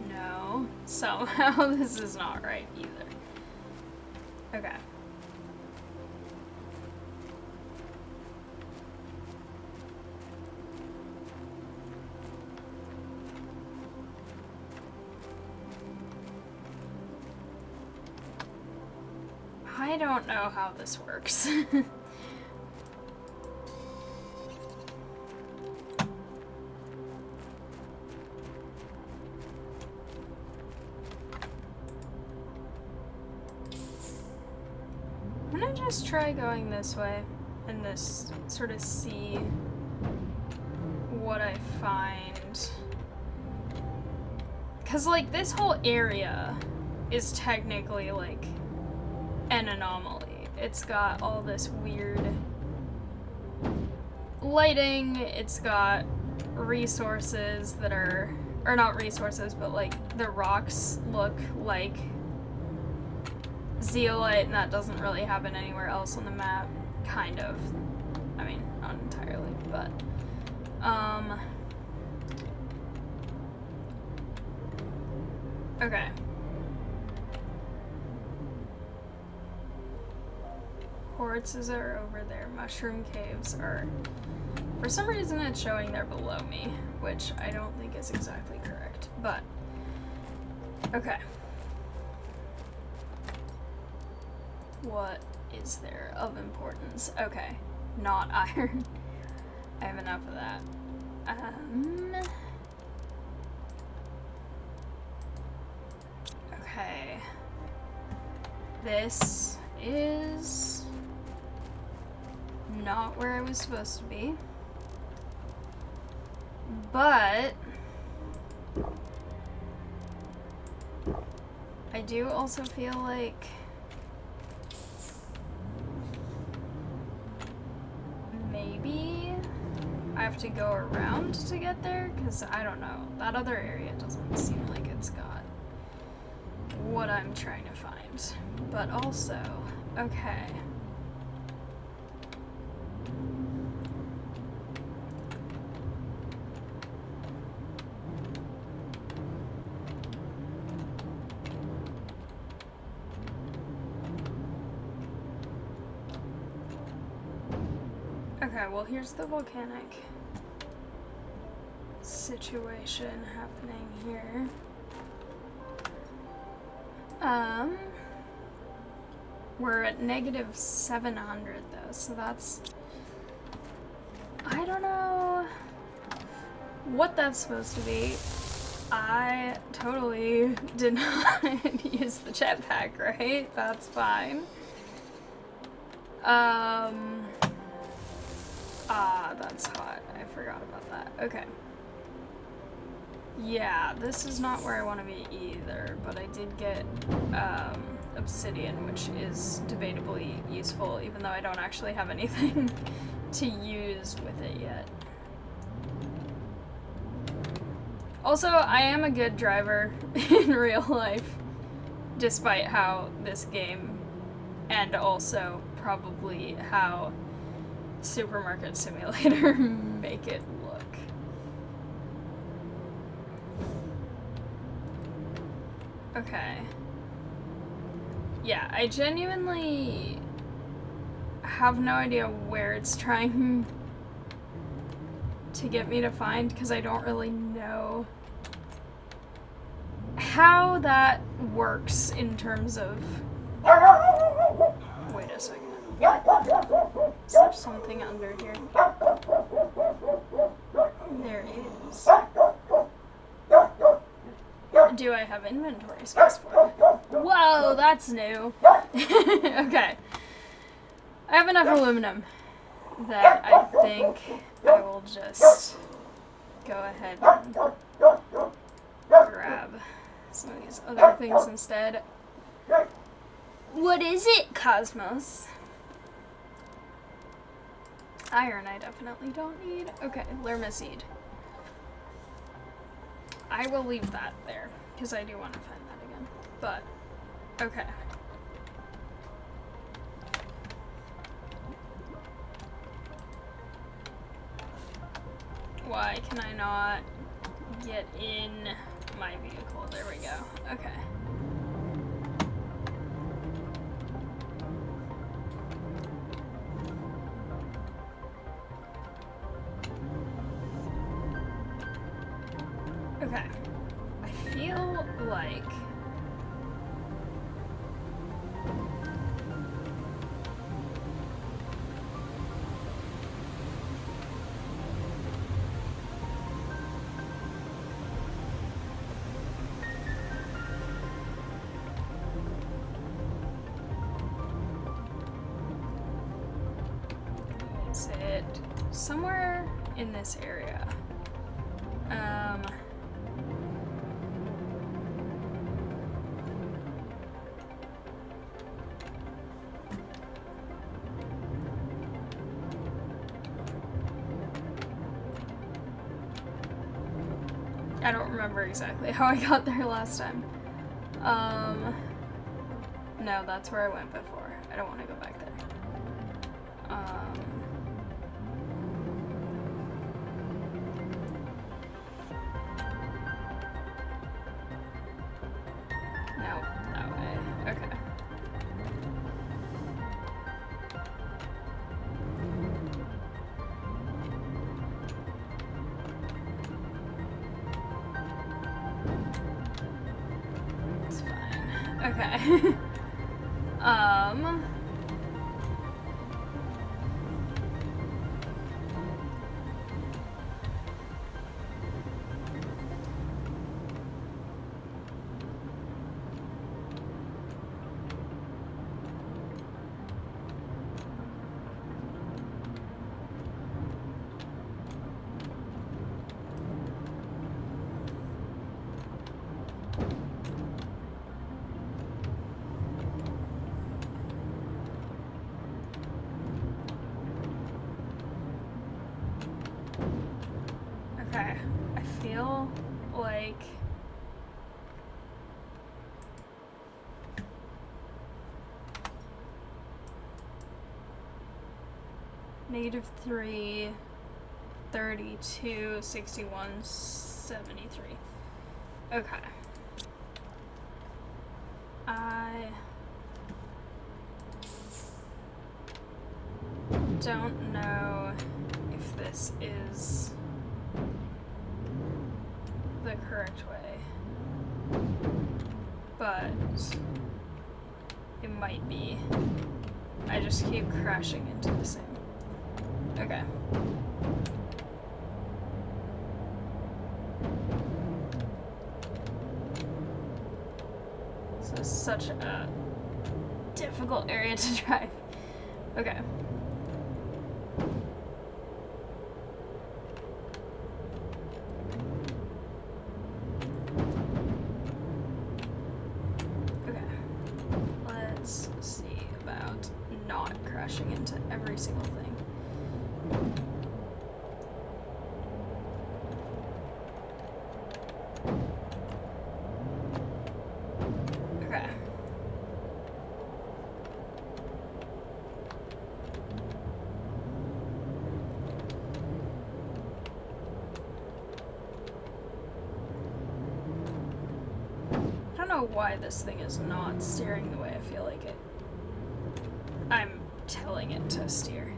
No, somehow this is not right either. Okay. I don't know how this works. I'm gonna just try going this way and this sort of see what I find. 'Cause like this whole area is technically like an anomaly. It's got all this weird lighting, it's got resources that are, or not resources, but like the rocks look like zeolite, and that doesn't really happen anywhere else on the map. Kind of. I mean, not entirely, but okay. Quartzes are over there. Mushroom caves are... For some reason it's showing they're below me, which I don't think is exactly correct, but... Okay. What is there of importance? Okay. Not iron. I have enough of that. Okay. This is not where I was supposed to be. But I do also feel like maybe I have to go around to get there, because I don't know. That other area doesn't seem like it's got what I'm trying to find. But also, okay. Okay, well here's the volcanic situation happening here. We're at negative 700 though, so that's... I don't know what that's supposed to be. I totally did not use the jetpack, right? That's fine. That's hot. I forgot about that. Okay. Yeah, this is not where I want to be either, but I did get, obsidian, which is debatably useful, even though I don't actually have anything to use with it yet. Also, I am a good driver in real life, despite how this game, and also probably how Supermarket Simulator make it look. Okay. Yeah, I genuinely have no idea where it's trying to get me to find, because I don't really know how that works in terms of... Wait a second. Is there something under here? There is. Do I have inventory space for it? Whoa, that's new. Okay. I have enough aluminum that I think I will just go ahead and grab some of these other things instead. What is it, Cosmos? Iron I definitely don't need. Okay, Lerma seed. I will leave that there, because I do want to find that again. But, okay. Why can I not get in my vehicle? There we go. Okay. Okay. I feel like... Is it somewhere in this area? I don't remember exactly how I got there last time. No, that's where I went before. I don't want to go back there. No, that way. Okay. It's fine. Okay. Okay. I feel like -3, 32, 61, 73. Okay. I don't know if this is the correct way, but it might be. I just keep crashing into the same. Okay. So it's such a difficult area to drive. Okay. Let's see about not crashing into every single thing. Okay. I don't know why this thing is not steering the way I feel like it. I'm telling it to steer.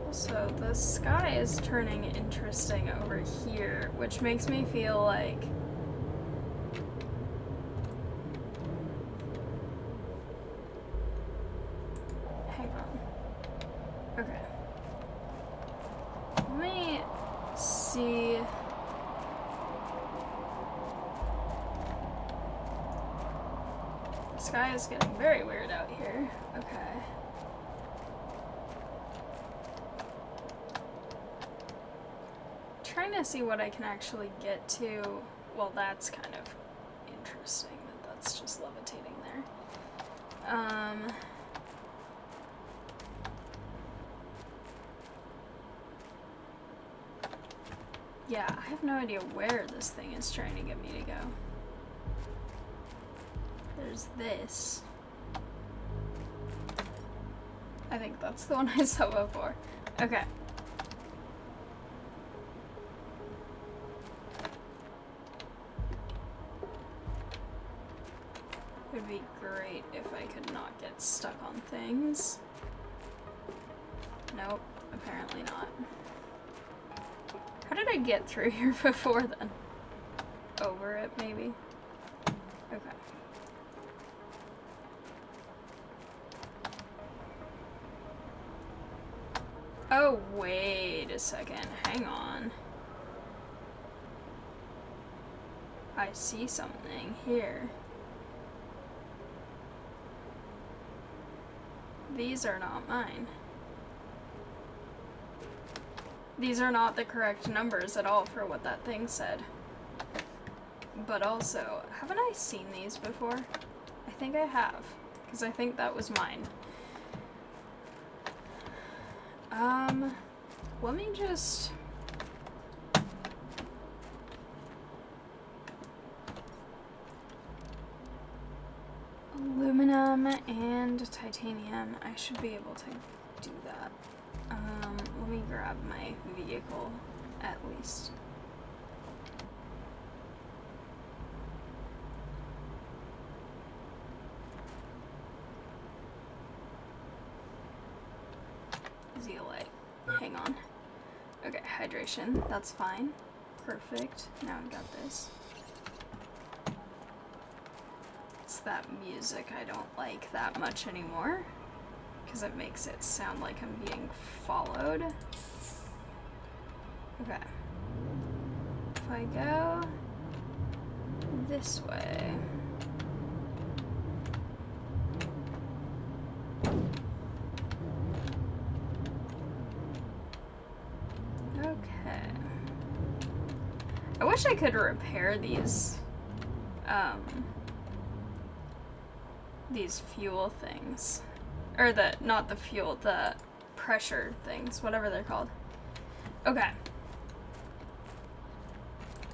Also, the sky is turning interesting over here, which makes me feel like okay. Let me see. The sky is getting very weird out here. Okay. Trying to see what I can actually get to. Well, that's kind of interesting that that's just levitating there. Yeah, I have no idea where this thing is trying to get me to go. There's this. I think that's the one I saw before. Okay. It would be great if I could not get stuck on things. Nope, apparently not. How did I get through here before then? Over it, maybe? Okay. Oh, wait a second. Hang on. I see something here. These are not mine. These are not the correct numbers at all for what that thing said. But also, haven't I seen these before? I think I have, because I think that was mine. Let me just... Aluminum and titanium. I should be able to do that. Let me grab my vehicle at least. Zeolite. Hang on. Okay, hydration. That's fine. Perfect. Now I got this. It's that music I don't like that much anymore, because it makes it sound like I'm being followed. Okay. If I go this way... Okay. I wish I could repair these fuel things. Or not the fuel, the pressure things, whatever they're called. Okay.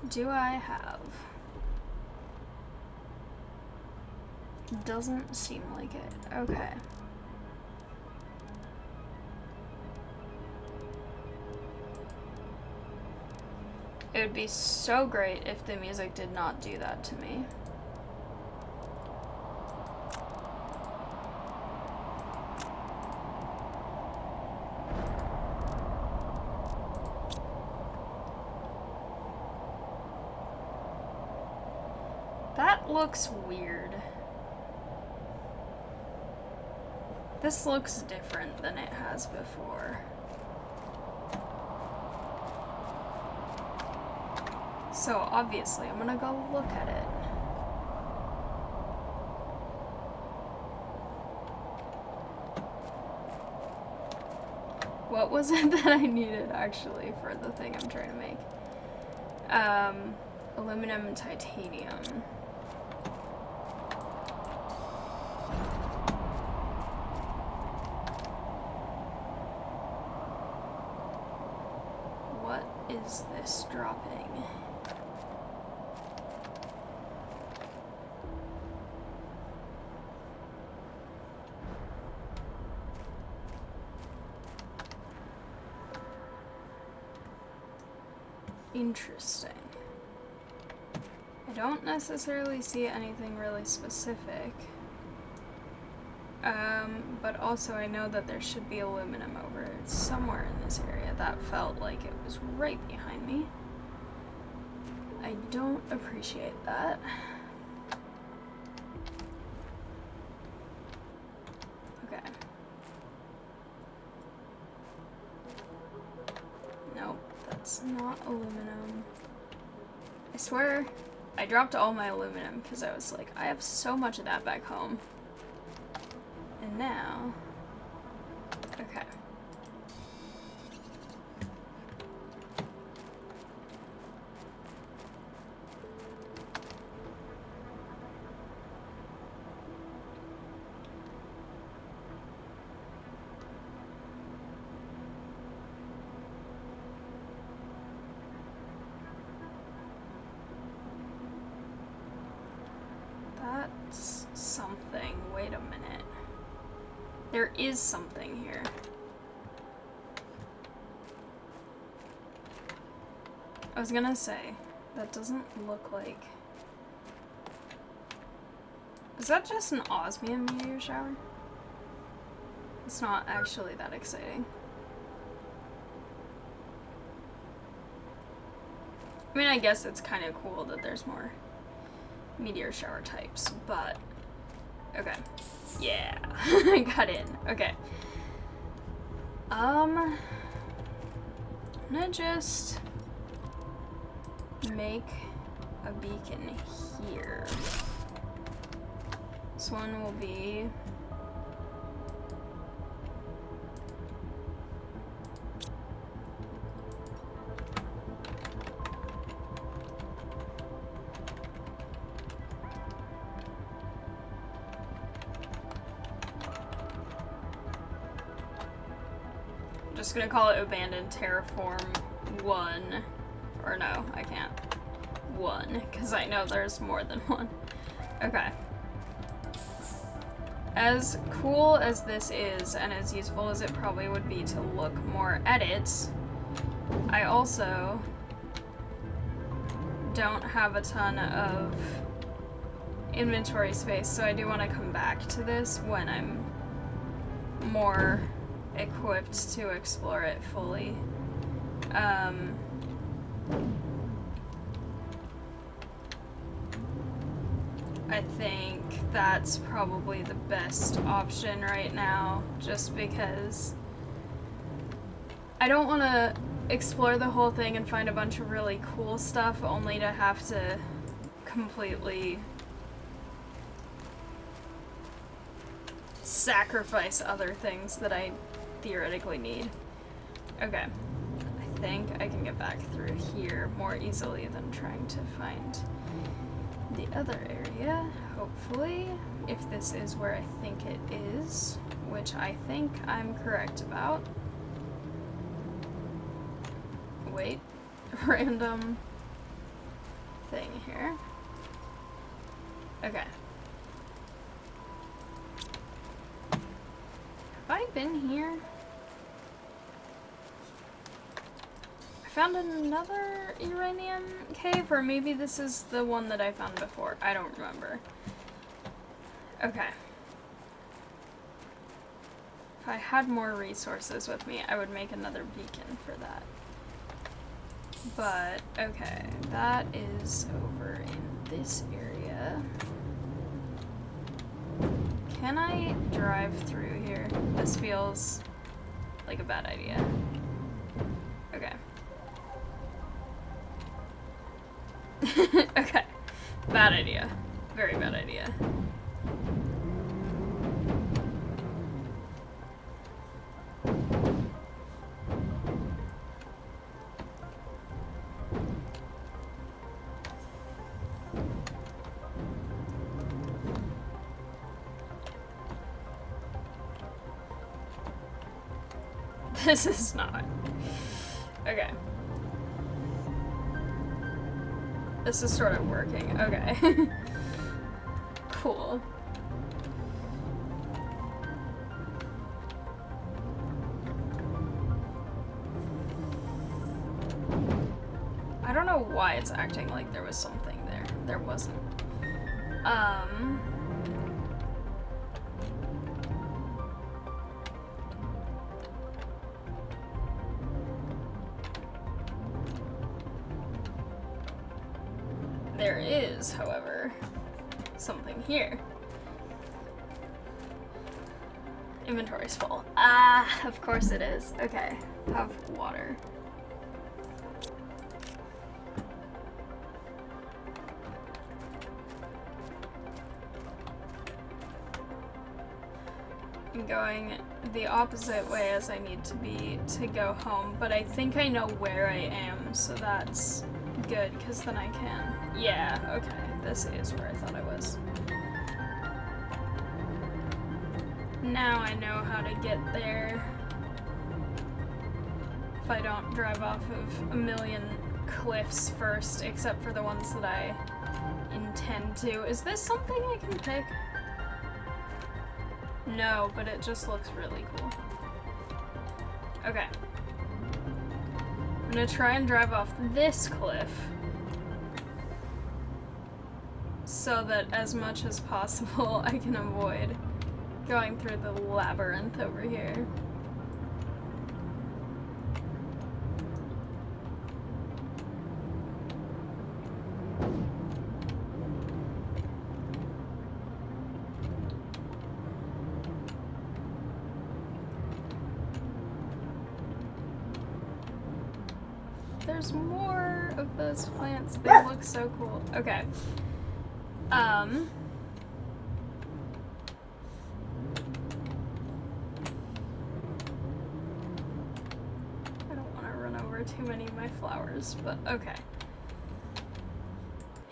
Do I have... Doesn't seem like it. Okay. It would be so great if the music did not do that to me. That looks weird. This looks different than it has before. So obviously I'm gonna go look at it. What was it that I needed actually for the thing I'm trying to make? Aluminum and titanium. What is this dropping? Interesting. I don't necessarily see anything really specific. But also I know that there should be aluminum over somewhere in this area. That felt like it was right behind me. I don't appreciate that. Okay. Nope, that's not aluminum. I swear I dropped all my aluminum because I was like, I have so much of that back home. And now, okay. That's something. Wait a minute. There is something here. I was gonna say, that doesn't look like... Is that just an osmium meteor shower? It's not actually that exciting. I mean, I guess it's kind of cool that there's more meteor shower types, but... Okay. Yeah, I got in. Okay. I'm gonna just make a beacon here. This one will be just gonna call it Abandoned Terraform 1. Or no, I can't. 1, because I know there's more than one. Okay. As cool as this is, and as useful as it probably would be to look more at it, I also don't have a ton of inventory space, so I do want to come back to this when I'm more equipped to explore it fully. I think that's probably the best option right now, just because I don't want to explore the whole thing and find a bunch of really cool stuff only to have to completely sacrifice other things that I theoretically need. Okay, I think I can get back through here more easily than trying to find the other area, hopefully, if this is where I think it is, which I think I'm correct about. Wait, random thing here. Okay. Have I been here? I found another uranium cave, or maybe this is the one that I found before. I don't remember. Okay. If I had more resources with me, I would make another beacon for that. But, okay, that is over in this area. Can I drive through here? This feels like a bad idea. Okay. Okay. Bad idea. Very bad idea. This is not. Okay. This is sort of working. Okay. Cool. I don't know why it's acting like there was something there. There wasn't. There is, however, something here. Inventory's full. Ah, of course it is. Okay, have water. I'm going the opposite way as I need to be to go home, but I think I know where I am, so that's good, because then I can. Yeah, okay, this is where I thought I was. Now I know how to get there. If I don't drive off of a million cliffs first, except for the ones that I intend to. Is this something I can pick? No, but it just looks really cool. Okay. I'm gonna try and drive off this cliff so that as much as possible I can avoid going through the labyrinth over here. There's more of those plants. They look so cool. Okay. I don't want to run over too many of my flowers, but okay.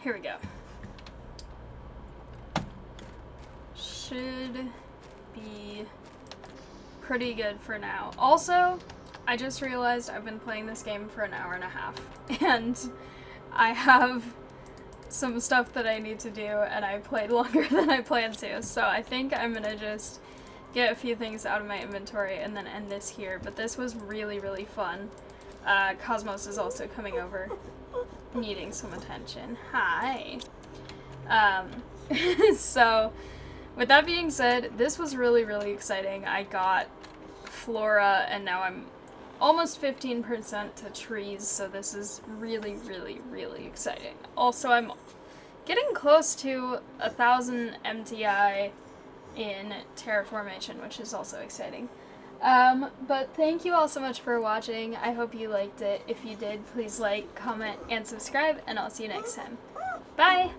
Here we go. Should be pretty good for now. Also, I just realized I've been playing this game for an hour and a half, and I have some stuff that I need to do, and I played longer than I planned to, so I think I'm gonna just get a few things out of my inventory and then end this here, but this was really, really fun. Cosmos is also coming over, needing some attention. Hi! So, with that being said, this was really, really exciting. I got flora, and now I'm almost 15% to trees, so this is really, really, really exciting. Also, I'm getting close to 1,000 MTI in terraformation, which is also exciting. But thank you all so much for watching. I hope you liked it. If you did, please like, comment, and subscribe, and I'll see you next time. Bye!